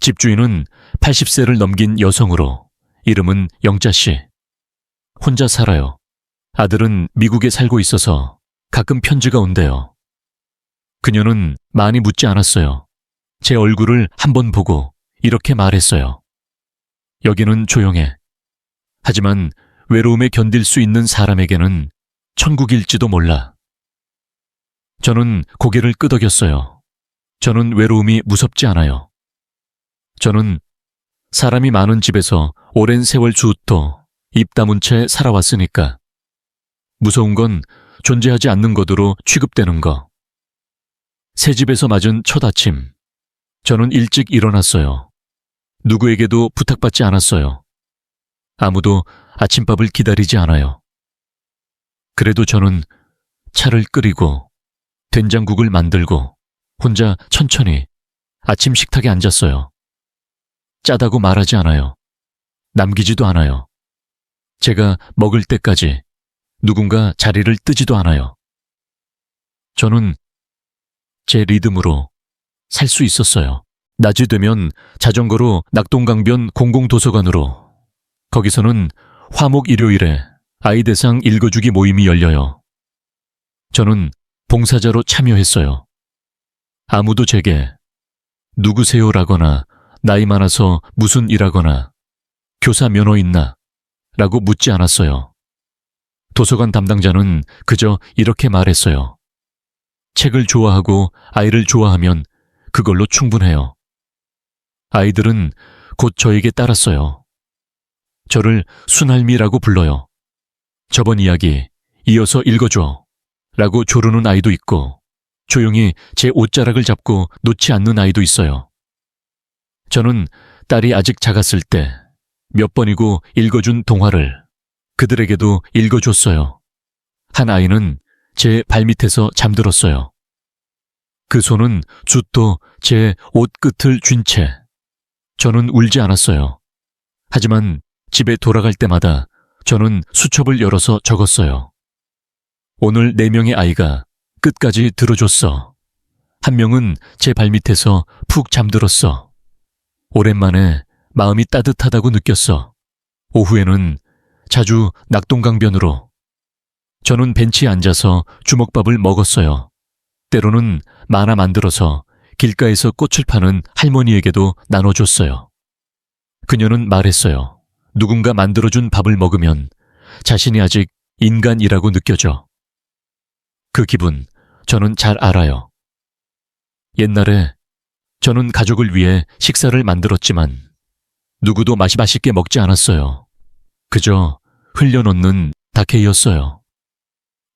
집주인은 80세를 넘긴 여성으로 이름은 영자씨. 혼자 살아요. 아들은 미국에 살고 있어서 가끔 편지가 온대요. 그녀는 많이 묻지 않았어요. 제 얼굴을 한번 보고 이렇게 말했어요. 여기는 조용해. 하지만 외로움에 견딜 수 있는 사람에게는 천국일지도 몰라. 저는 고개를 끄덕였어요. 저는 외로움이 무섭지 않아요. 저는 사람이 많은 집에서 오랜 세월 주우터 입 다문 채 살아왔으니까. 무서운 건 존재하지 않는 것으로 취급되는 거. 새 집에서 맞은 첫 아침, 저는 일찍 일어났어요. 누구에게도 부탁받지 않았어요. 아무도 아침밥을 기다리지 않아요. 그래도 저는 차를 끓이고 된장국을 만들고 혼자 천천히 아침 식탁에 앉았어요. 짜다고 말하지 않아요. 남기지도 않아요. 제가 먹을 때까지 누군가 자리를 뜨지도 않아요. 저는 제 리듬으로 살 수 있었어요. 낮이 되면 자전거로 낙동강변 공공도서관으로. 거기서는 화목 일요일에 아이 대상 읽어주기 모임이 열려요. 저는 봉사자로 참여했어요. 아무도 제게 누구세요라거나 나이 많아서 무슨 일하거나 교사 면허 있나 라고 묻지 않았어요. 도서관 담당자는 그저 이렇게 말했어요. 책을 좋아하고 아이를 좋아하면 그걸로 충분해요. 아이들은 곧 저에게 따랐어요. 저를 순할미라고 불러요. 저번 이야기 이어서 읽어줘 라고 조르는 아이도 있고 조용히 제 옷자락을 잡고 놓지 않는 아이도 있어요. 저는 딸이 아직 작았을 때 몇 번이고 읽어준 동화를 그들에게도 읽어줬어요. 한 아이는 제 발밑에서 잠들었어요. 그 손은 줏도 제 옷끝을 쥔 채. 저는 울지 않았어요. 하지만 집에 돌아갈 때마다 저는 수첩을 열어서 적었어요. 오늘 4명의 아이가 끝까지 들어줬어. 한 명은 제 발밑에서 푹 잠들었어. 오랜만에 마음이 따뜻하다고 느꼈어. 오후에는 자주 낙동강변으로. 저는 벤치에 앉아서 주먹밥을 먹었어요. 때로는 만화 만들어서 길가에서 꽃을 파는 할머니에게도 나눠줬어요. 그녀는 말했어요. 누군가 만들어준 밥을 먹으면 자신이 아직 인간이라고 느껴져. 그 기분 저는 잘 알아요. 옛날에 저는 가족을 위해 식사를 만들었지만 누구도 맛있게 먹지 않았어요. 그저 흘려놓는 다케이였어요.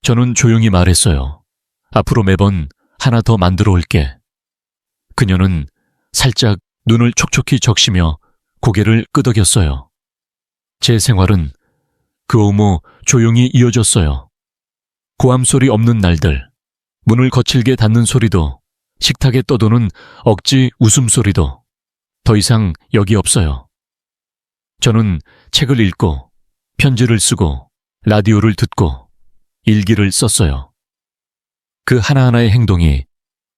저는 조용히 말했어요. 앞으로 매번 하나 더 만들어 올게. 그녀는 살짝 눈을 촉촉히 적시며 고개를 끄덕였어요. 제 생활은 그 오모 조용히 이어졌어요. 고함 소리 없는 날들, 문을 거칠게 닫는 소리도, 식탁에 떠도는 억지 웃음소리도 더 이상 여기 없어요. 저는 책을 읽고 편지를 쓰고 라디오를 듣고 일기를 썼어요. 그 하나하나의 행동이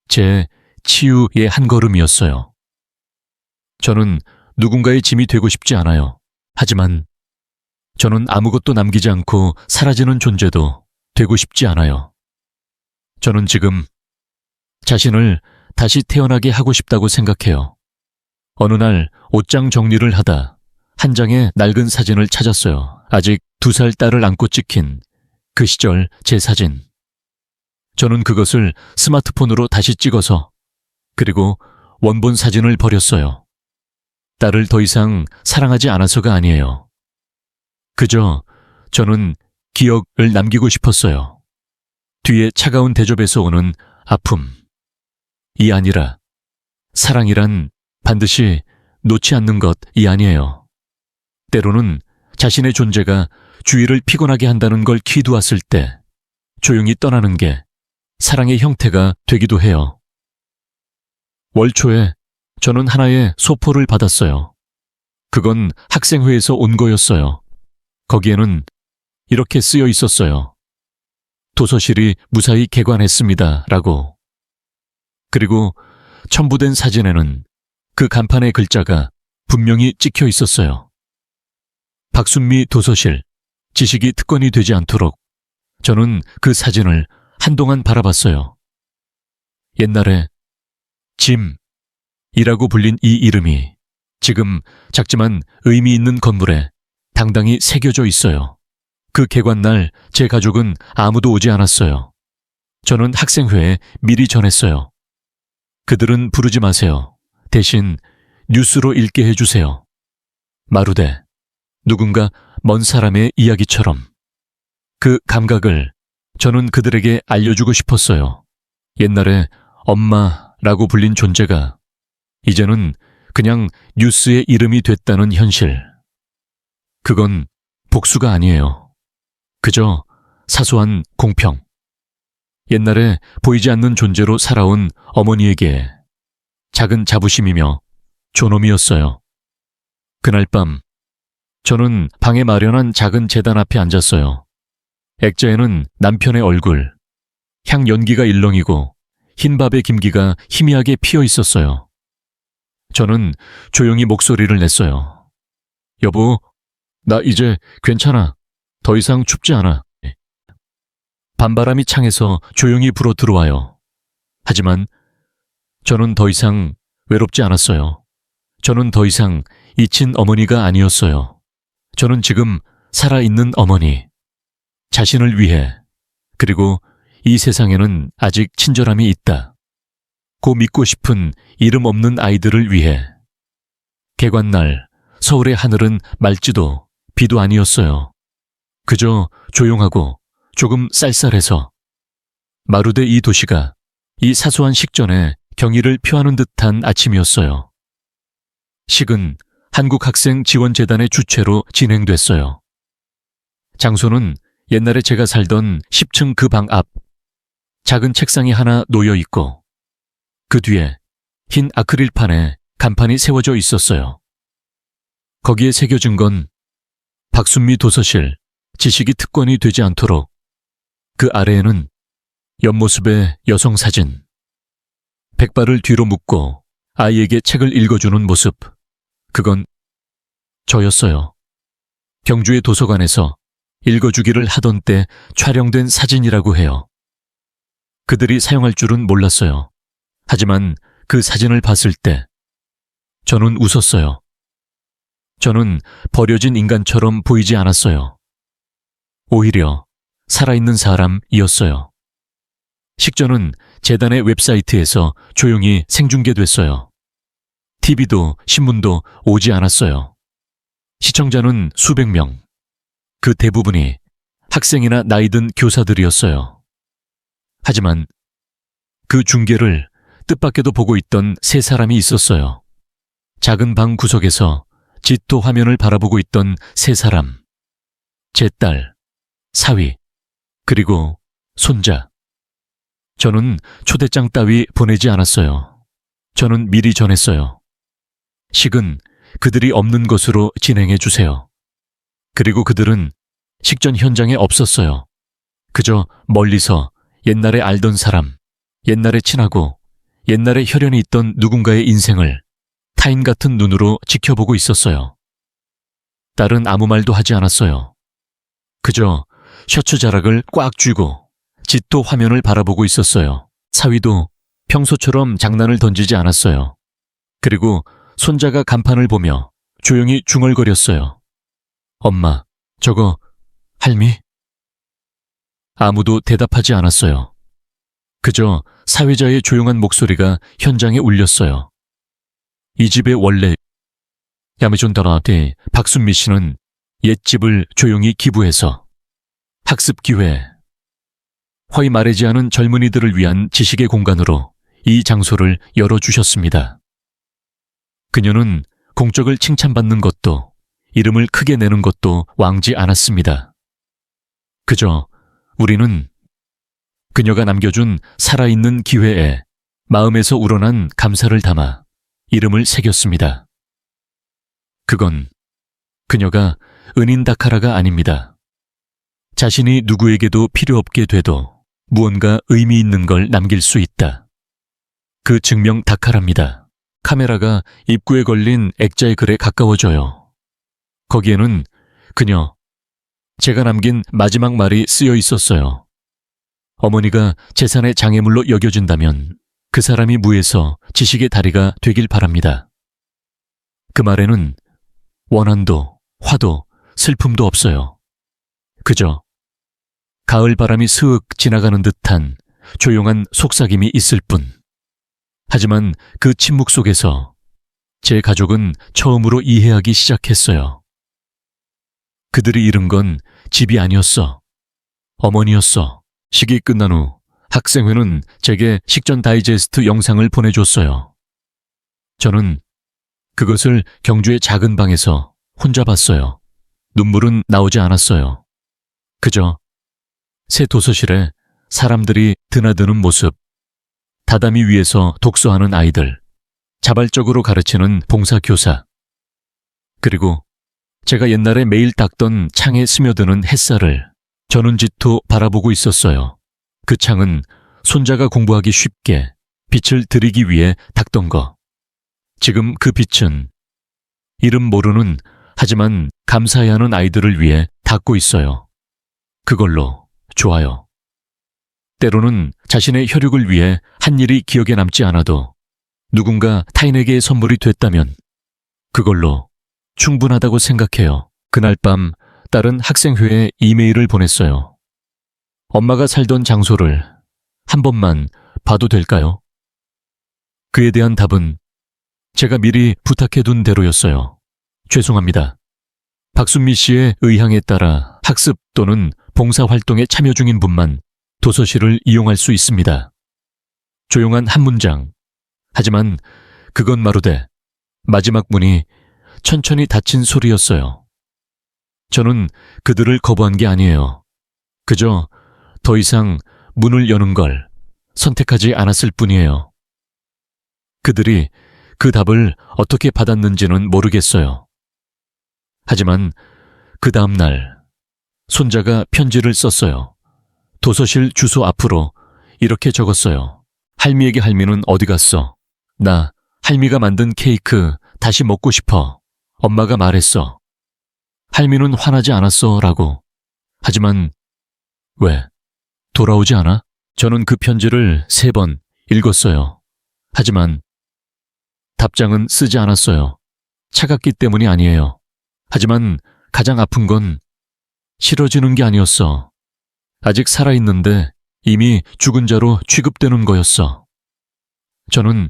제 치유의 한 걸음이었어요. 저는 누군가의 짐이 되고 싶지 않아요. 하지만 저는 아무것도 남기지 않고 사라지는 존재도 되고 싶지 않아요. 저는 지금 자신을 다시 태어나게 하고 싶다고 생각해요. 어느 날 옷장 정리를 하다 한 장의 낡은 사진을 찾았어요. 아직 2살 딸을 안고 찍힌 그 시절 제 사진. 저는 그것을 스마트폰으로 다시 찍어서 그리고 원본 사진을 버렸어요. 딸을 더 이상 사랑하지 않아서가 아니에요. 그저 저는 기억을 남기고 싶었어요. 뒤에 차가운 대접에서 오는 아픔. 이 아니라 사랑이란 반드시 놓지 않는 것이 아니에요. 때로는 자신의 존재가 주위를 피곤하게 한다는 걸 기두었을 때 조용히 떠나는 게 사랑의 형태가 되기도 해요. 월 초에 저는 하나의 소포를 받았어요. 그건 학생회에서 온 거였어요. 거기에는 이렇게 쓰여 있었어요. 도서실이 무사히 개관했습니다. 라고. 그리고 첨부된 사진에는 그 간판의 글자가 분명히 찍혀 있었어요. 박순미 도서실, 지식이 특권이 되지 않도록. 저는 그 사진을 한동안 바라봤어요. 옛날에 짐이라고 불린 이 이름이 지금 작지만 의미 있는 건물에 당당히 새겨져 있어요. 그 개관날 제 가족은 아무도 오지 않았어요. 저는 학생회에 미리 전했어요. 그들은 부르지 마세요. 대신 뉴스로 읽게 해주세요. 마루대, 누군가 먼 사람의 이야기처럼. 그 감각을 저는 그들에게 알려주고 싶었어요. 옛날에 엄마라고 불린 존재가 이제는 그냥 뉴스의 이름이 됐다는 현실. 그건 복수가 아니에요. 그저 사소한 공평. 옛날에 보이지 않는 존재로 살아온 어머니에게 작은 자부심이며 존엄이었어요. 그날 밤 저는 방에 마련한 작은 제단 앞에 앉았어요. 액자에는 남편의 얼굴, 향 연기가 일렁이고 흰밥의 김기가 희미하게 피어 있었어요. 저는 조용히 목소리를 냈어요. 여보, 나 이제 괜찮아. 더 이상 춥지 않아. 밤바람이 창에서 조용히 불어 들어와요. 하지만 저는 더 이상 외롭지 않았어요. 저는 더 이상 잊힌 어머니가 아니었어요. 저는 지금 살아있는 어머니, 자신을 위해, 그리고 이 세상에는 아직 친절함이 있다. 고 믿고 싶은 이름 없는 아이들을 위해. 개관날 서울의 하늘은 맑지도 비도 아니었어요. 그저 조용하고 조금 쌀쌀해서 마루대 이 도시가 이 사소한 식전에 경의를 표하는 듯한 아침이었어요. 식은 한국학생지원재단의 주최로 진행됐어요. 장소는 옛날에 제가 살던 10층 그 방 앞. 작은 책상이 하나 놓여 있고 그 뒤에 흰 아크릴판에 간판이 세워져 있었어요. 거기에 새겨진 건 박순미 도서실, 지식이 특권이 되지 않도록. 그 아래에는 옆모습의 여성 사진. 백발을 뒤로 묶고 아이에게 책을 읽어주는 모습. 그건 저였어요. 경주의 도서관에서 읽어주기를 하던 때 촬영된 사진이라고 해요. 그들이 사용할 줄은 몰랐어요. 하지만 그 사진을 봤을 때 저는 웃었어요. 저는 버려진 인간처럼 보이지 않았어요. 오히려 살아있는 사람이었어요. 식전은 재단의 웹사이트에서 조용히 생중계됐어요. TV도 신문도 오지 않았어요. 시청자는 수백 명. 그 대부분이 학생이나 나이든 교사들이었어요. 하지만 그 중계를 뜻밖에도 보고 있던 세 사람이 있었어요. 작은 방 구석에서 짙도 화면을 바라보고 있던 세 사람. 제 딸, 사위, 그리고 손자. 저는 초대장 따위 보내지 않았어요. 저는 미리 전했어요. 식은 그들이 없는 것으로 진행해 주세요. 그리고 그들은 식전 현장에 없었어요. 그저 멀리서 옛날에 알던 사람, 옛날에 친하고 옛날에 혈연이 있던 누군가의 인생을 타인 같은 눈으로 지켜보고 있었어요. 딸은 아무 말도 하지 않았어요. 그저 셔츠 자락을 꽉 쥐고 짙도 화면을 바라보고 있었어요. 사위도 평소처럼 장난을 던지지 않았어요. 그리고 손자가 간판을 보며 조용히 중얼거렸어요. 엄마, 저거 할미? 아무도 대답하지 않았어요. 그저 사회자의 조용한 목소리가 현장에 울렸어요. 이 집의 원래 야매존다라한테 박순미 씨는 옛집을 조용히 기부해서 학습 기회, 허위 말하지 않은 젊은이들을 위한 지식의 공간으로 이 장소를 열어주셨습니다. 그녀는 공적을 칭찬받는 것도 이름을 크게 내는 것도 왕지 않았습니다. 그저 우리는 그녀가 남겨준 살아있는 기회에 마음에서 우러난 감사를 담아 이름을 새겼습니다. 그건 그녀가 은인 다카라가 아닙니다. 자신이 누구에게도 필요 없게 돼도 무언가 의미 있는 걸 남길 수 있다. 그 증명 다카라입니다. 카메라가 입구에 걸린 액자의 글에 가까워져요. 거기에는 그녀, 제가 남긴 마지막 말이 쓰여 있었어요. 어머니가 재산의 장애물로 여겨진다면 그 사람이 무에서 지식의 다리가 되길 바랍니다. 그 말에는 원한도, 화도, 슬픔도 없어요. 그저 가을 바람이 스윽 지나가는 듯한 조용한 속삭임이 있을 뿐. 하지만 그 침묵 속에서 제 가족은 처음으로 이해하기 시작했어요. 그들이 잃은 건 집이 아니었어. 어머니였어. 식이 끝난 후 학생회는 제게 식전 다이제스트 영상을 보내줬어요. 저는 그것을 경주의 작은 방에서 혼자 봤어요. 눈물은 나오지 않았어요. 그저 새 도서실에 사람들이 드나드는 모습, 다다미 위에서 독서하는 아이들, 자발적으로 가르치는 봉사교사, 그리고 제가 옛날에 매일 닦던 창에 스며드는 햇살을 저는 짙어 바라보고 있었어요. 그 창은 손자가 공부하기 쉽게 빛을 들이기 위해 닦던 거. 지금 그 빛은 이름 모르는 하지만 감사해야 하는 아이들을 위해 닦고 있어요. 그걸로 좋아요. 때로는 자신의 혈육을 위해 한 일이 기억에 남지 않아도 누군가 타인에게의 선물이 됐다면 그걸로 충분하다고 생각해요. 그날 밤 딸은 학생회에 이메일을 보냈어요. 엄마가 살던 장소를 한 번만 봐도 될까요? 그에 대한 답은 제가 미리 부탁해둔 대로였어요. 죄송합니다. 박순미 씨의 의향에 따라 학습 또는 봉사활동에 참여 중인 분만 도서실을 이용할 수 있습니다. 조용한 한 문장. 하지만 그건 마루되 마지막 문이 천천히 닫힌 소리였어요. 저는 그들을 거부한 게 아니에요. 그저 더 이상 문을 여는 걸 선택하지 않았을 뿐이에요. 그들이 그 답을 어떻게 받았는지는 모르겠어요. 하지만 그 다음 날 손자가 편지를 썼어요. 도서실 주소 앞으로 이렇게 적었어요. 할미에게 할미는 어디 갔어? 나 할미가 만든 케이크 다시 먹고 싶어. 엄마가 말했어. 할미는 화나지 않았어 라고. 하지만 왜? 돌아오지 않아? 저는 그 편지를 3번 읽었어요. 하지만 답장은 쓰지 않았어요. 차갑기 때문이 아니에요. 하지만 가장 아픈 건 싫어지는 게 아니었어. 아직 살아있는데 이미 죽은 자로 취급되는 거였어. 저는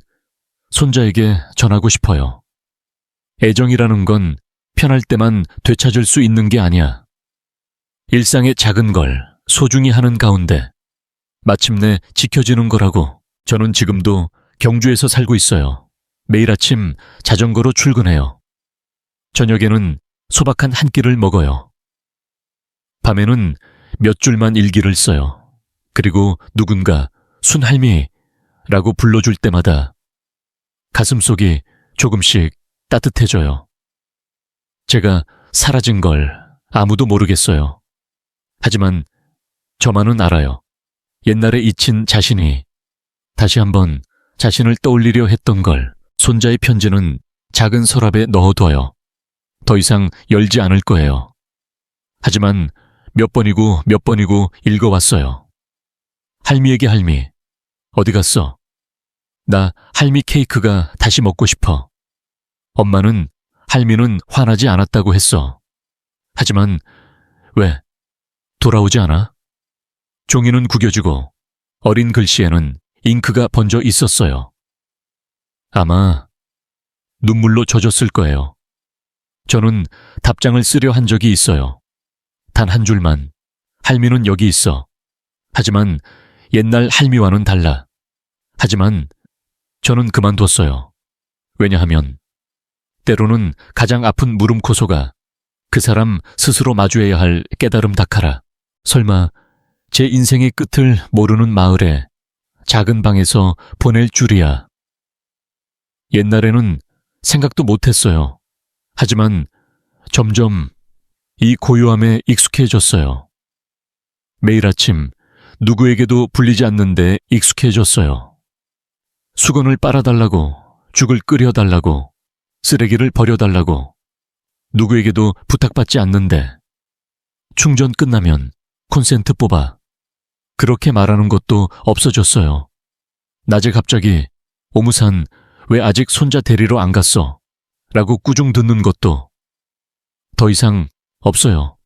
손자에게 전하고 싶어요. 애정이라는 건 편할 때만 되찾을 수 있는 게 아니야. 일상의 작은 걸 소중히 하는 가운데 마침내 지켜지는 거라고. 저는 지금도 경주에서 살고 있어요. 매일 아침 자전거로 출근해요. 저녁에는 소박한 한 끼를 먹어요. 밤에는 몇 줄만 일기를 써요. 그리고 누군가 순할미라고 불러줄 때마다 가슴속이 조금씩 따뜻해져요. 제가 사라진 걸 아무도 모르겠어요. 하지만 저만은 알아요. 옛날에 잊힌 자신이 다시 한번 자신을 떠올리려 했던 걸 손자의 편지는 작은 서랍에 넣어둬요. 더 이상 열지 않을 거예요. 하지만 몇 번이고 몇 번이고 읽어왔어요. 할미에게 할미, 어디 갔어? 나 할미 케이크가 다시 먹고 싶어. 엄마는 할미는 화나지 않았다고 했어. 하지만 왜 돌아오지 않아? 종이는 구겨지고 어린 글씨에는 잉크가 번져 있었어요. 아마 눈물로 젖었을 거예요. 저는 답장을 쓰려 한 적이 있어요. 단 한 줄만. 할미는 여기 있어. 하지만 옛날 할미와는 달라. 하지만 저는 그만뒀어요. 왜냐하면 때로는 가장 아픈 물음코소가 그 사람 스스로 마주해야 할 깨달음 다카라. 설마 제 인생의 끝을 모르는 마을에 작은 방에서 보낼 줄이야. 옛날에는 생각도 못했어요. 하지만 점점 이 고요함에 익숙해졌어요. 매일 아침 누구에게도 불리지 않는데 익숙해졌어요. 수건을 빨아달라고, 죽을 끓여달라고, 쓰레기를 버려달라고 누구에게도 부탁받지 않는데 충전 끝나면 콘센트 뽑아. 그렇게 말하는 것도 없어졌어요. 낮에 갑자기 오무산 왜 아직 손자 데리러 안 갔어? 라고 꾸중 듣는 것도 더 이상 없어요.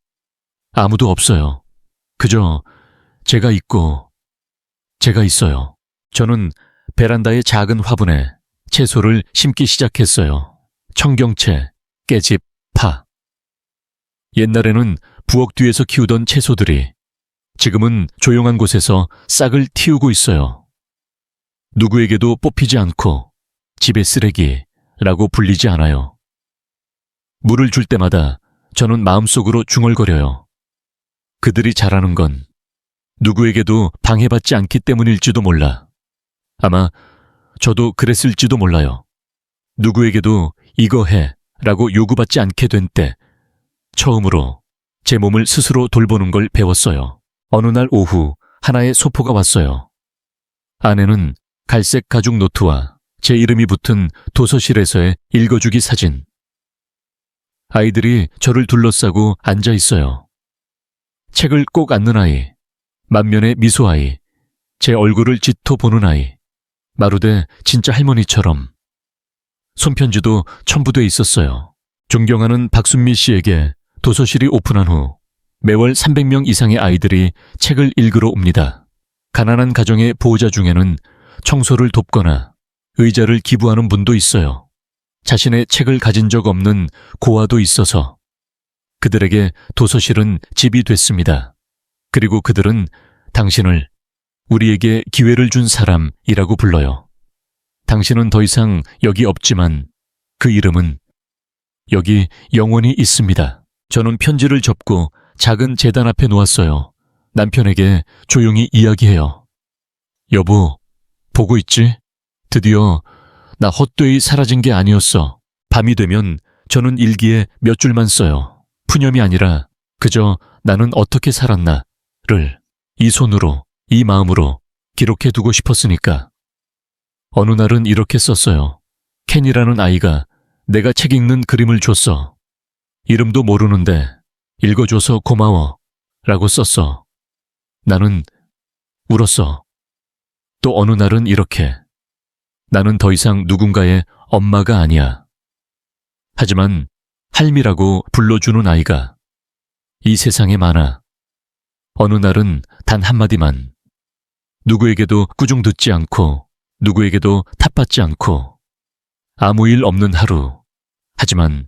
아무도 없어요. 그저 제가 있고 제가 있어요. 저는 베란다의 작은 화분에 채소를 심기 시작했어요. 청경채, 깨집, 파. 옛날에는 부엌 뒤에서 키우던 채소들이 지금은 조용한 곳에서 싹을 틔우고 있어요. 누구에게도 뽑히지 않고 집의 쓰레기라고 불리지 않아요. 물을 줄 때마다 저는 마음속으로 중얼거려요. 그들이 잘하는 건 누구에게도 방해받지 않기 때문일지도 몰라. 아마 저도 그랬을지도 몰라요. 누구에게도 이거 해 라고 요구받지 않게 된 때 처음으로 제 몸을 스스로 돌보는 걸 배웠어요. 어느 날 오후 하나의 소포가 왔어요. 안에는 갈색 가죽 노트와 제 이름이 붙은 도서실에서의 읽어주기 사진. 아이들이 저를 둘러싸고 앉아 있어요. 책을 꼭 앉는 아이, 만면의 미소 아이, 제 얼굴을 짙어 보는 아이, 마루대 진짜 할머니처럼. 손편지도 첨부돼 있었어요. 존경하는 박순미 씨에게 도서실이 오픈한 후 매월 300명 이상의 아이들이 책을 읽으러 옵니다. 가난한 가정의 보호자 중에는 청소를 돕거나 의자를 기부하는 분도 있어요. 자신의 책을 가진 적 없는 고아도 있어서 그들에게 도서실은 집이 됐습니다. 그리고 그들은 당신을 우리에게 기회를 준 사람이라고 불러요. 당신은 더 이상 여기 없지만 그 이름은 여기 영원히 있습니다. 저는 편지를 접고 작은 재단 앞에 놓았어요. 남편에게 조용히 이야기해요. 여보, 보고 있지? 드디어 나 헛되이 사라진 게 아니었어. 밤이 되면 저는 일기에 몇 줄만 써요. 푸념이 아니라 그저 나는 어떻게 살았나를 이 손으로, 이 마음으로 기록해 두고 싶었으니까. 어느 날은 이렇게 썼어요. 켄이라는 아이가 내가 책 읽는 그림을 줬어. 이름도 모르는데 읽어줘서 고마워 라고 썼어. 나는 울었어. 또 어느 날은 이렇게. 나는 더 이상 누군가의 엄마가 아니야. 하지만 할미라고 불러주는 아이가 이 세상에 많아. 어느 날은 단 한마디만. 누구에게도 꾸중 듣지 않고 누구에게도 탓받지 않고 아무 일 없는 하루. 하지만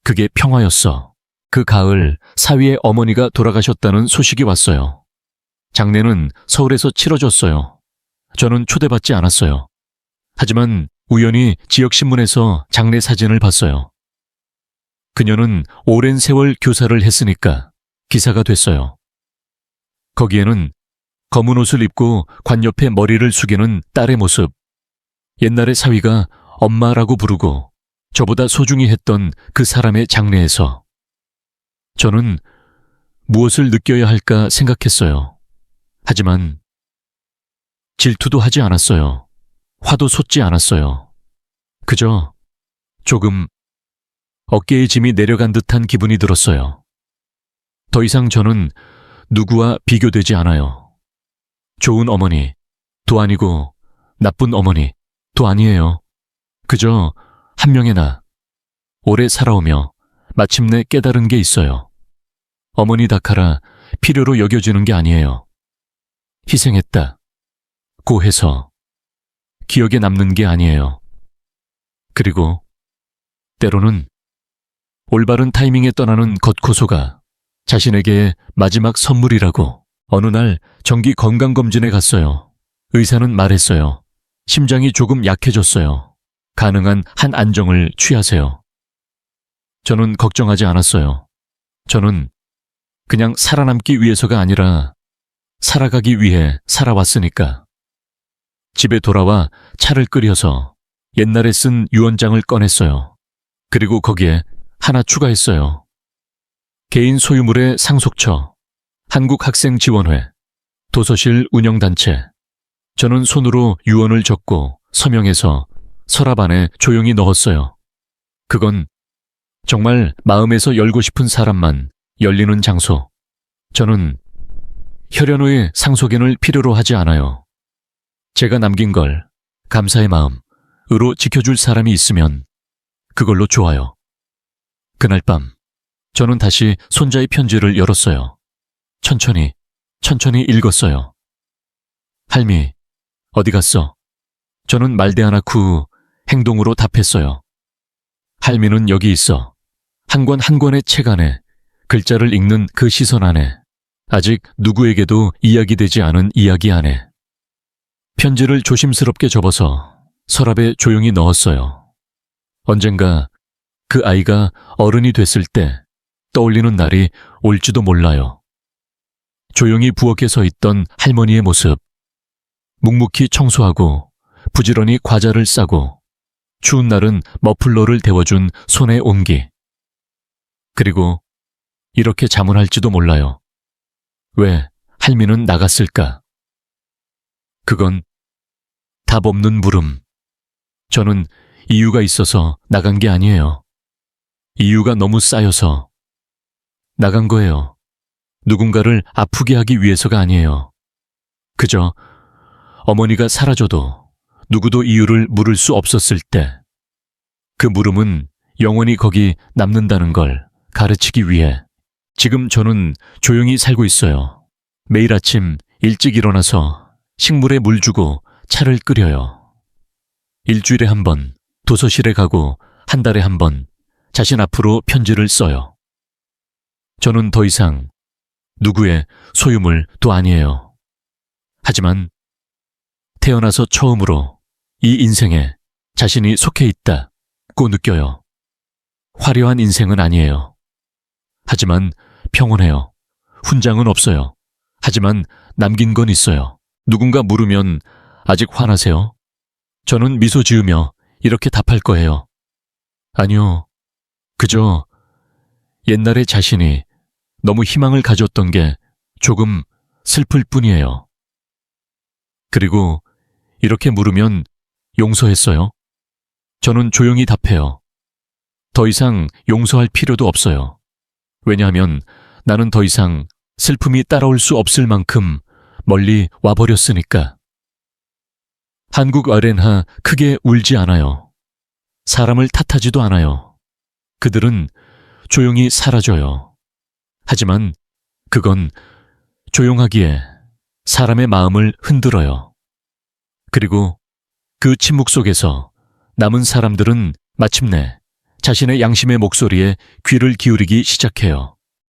그게 평화였어. 그 가을 사위의 어머니가 돌아가셨다는 소식이 왔어요. 장례는 서울에서 치러졌어요. 저는 초대받지 않았어요. 하지만 우연히 지역신문에서 장례 사진을 봤어요. 그녀는 오랜 세월 교사를 했으니까 기사가 됐어요. 거기에는 검은 옷을 입고 관 옆에 머리를 숙이는 딸의 모습, 옛날에 사위가 엄마라고 부르고 저보다 소중히 했던 그 사람의 장례에서 저는 무엇을 느껴야 할까 생각했어요. 하지만 질투도 하지 않았어요. 화도 솟지 않았어요. 그저 조금 어깨의 짐이 내려간 듯한 기분이 들었어요. 더 이상 저는 누구와 비교되지 않아요. 좋은 어머니도 아니고 나쁜 어머니도 아니에요. 그저 한 명의 나, 오래 살아오며 마침내 깨달은 게 있어요. 어머니 닥하라 필요로 여겨지는 게 아니에요. 희생했다 고 해서 기억에 남는 게 아니에요. 그리고 때로는 올바른 타이밍에 떠나는 겉고소가 자신에게 마지막 선물이라고. 어느 날 정기 건강검진에 갔어요. 의사는 말했어요. 심장이 조금 약해졌어요. 가능한 한 안정을 취하세요. 저는 걱정하지 않았어요. 저는 그냥 살아남기 위해서가 아니라 살아가기 위해 살아왔으니까. 집에 돌아와 차를 끓여서 옛날에 쓴 유언장을 꺼냈어요. 그리고 거기에 하나 추가했어요. 개인 소유물의 상속처, 한국학생지원회, 도서실 운영단체. 저는 손으로 유언을 적고 서명해서 서랍 안에 조용히 넣었어요. 그건 정말 마음에서 열고 싶은 사람만 열리는 장소. 저는 혈연의 상속인을 필요로 하지 않아요. 제가 남긴 걸 감사의 마음으로 지켜줄 사람이 있으면 그걸로 좋아요. 그날 밤 저는 다시 손자의 편지를 열었어요. 천천히 읽었어요. 할미, 어디 갔어? 저는 말대 안 않고 행동으로 답했어요. 할미는 여기 있어. 한 권 한 권의 책 안에, 글자를 읽는 그 시선 안에, 아직 누구에게도 이야기되지 않은 이야기 안에. 편지를 조심스럽게 접어서 서랍에 조용히 넣었어요. 언젠가 그 아이가 어른이 됐을 때 떠올리는 날이 올지도 몰라요. 조용히 부엌에 서 있던 할머니의 모습, 묵묵히 청소하고 부지런히 과자를 싸고 추운 날은 머플러를 데워준 손의 온기. 그리고 이렇게 자문할지도 몰라요. 왜 할미는 나갔을까? 그건 답 없는 물음. 저는 이유가 있어서 나간 게 아니에요. 이유가 너무 쌓여서 나간 거예요. 누군가를 아프게 하기 위해서가 아니에요. 그저 어머니가 사라져도 누구도 이유를 물을 수 없었을 때, 그 물음은 영원히 거기 남는다는 걸 가르치기 위해 지금 저는 조용히 살고 있어요. 매일 아침 일찍 일어나서 식물에 물 주고 차를 끓여요. 일주일에 한 번 도서실에 가고 한 달에 한 번 자신 앞으로 편지를 써요. 저는 더 이상 누구의 소유물도 아니에요. 하지만 태어나서 처음으로 이 인생에 자신이 속해 있다고 느껴요. 화려한 인생은 아니에요. 하지만 평온해요. 훈장은 없어요. 하지만 남긴 건 있어요. 누군가 물으면 아직 화나세요? 저는 미소 지으며 이렇게 답할 거예요. 아니요. 그저 옛날에 자신이 너무 희망을 가졌던 게 조금 슬플 뿐이에요. 그리고 이렇게 물으면 용서했어요? 저는 조용히 답해요. 더 이상 용서할 필요도 없어요. 왜냐하면 나는 더 이상 슬픔이 따라올 수 없을 만큼 멀리 와버렸으니까. 한국 아렌하 크게 울지 않아요. 사람을 탓하지도 않아요. 그들은 조용히 사라져요. 하지만 그건 조용하기에 사람의 마음을 흔들어요. 그리고 그 침묵 속에서 남은 사람들은 마침내 자신의 양심의 목소리에 귀를 기울이기 시작해요.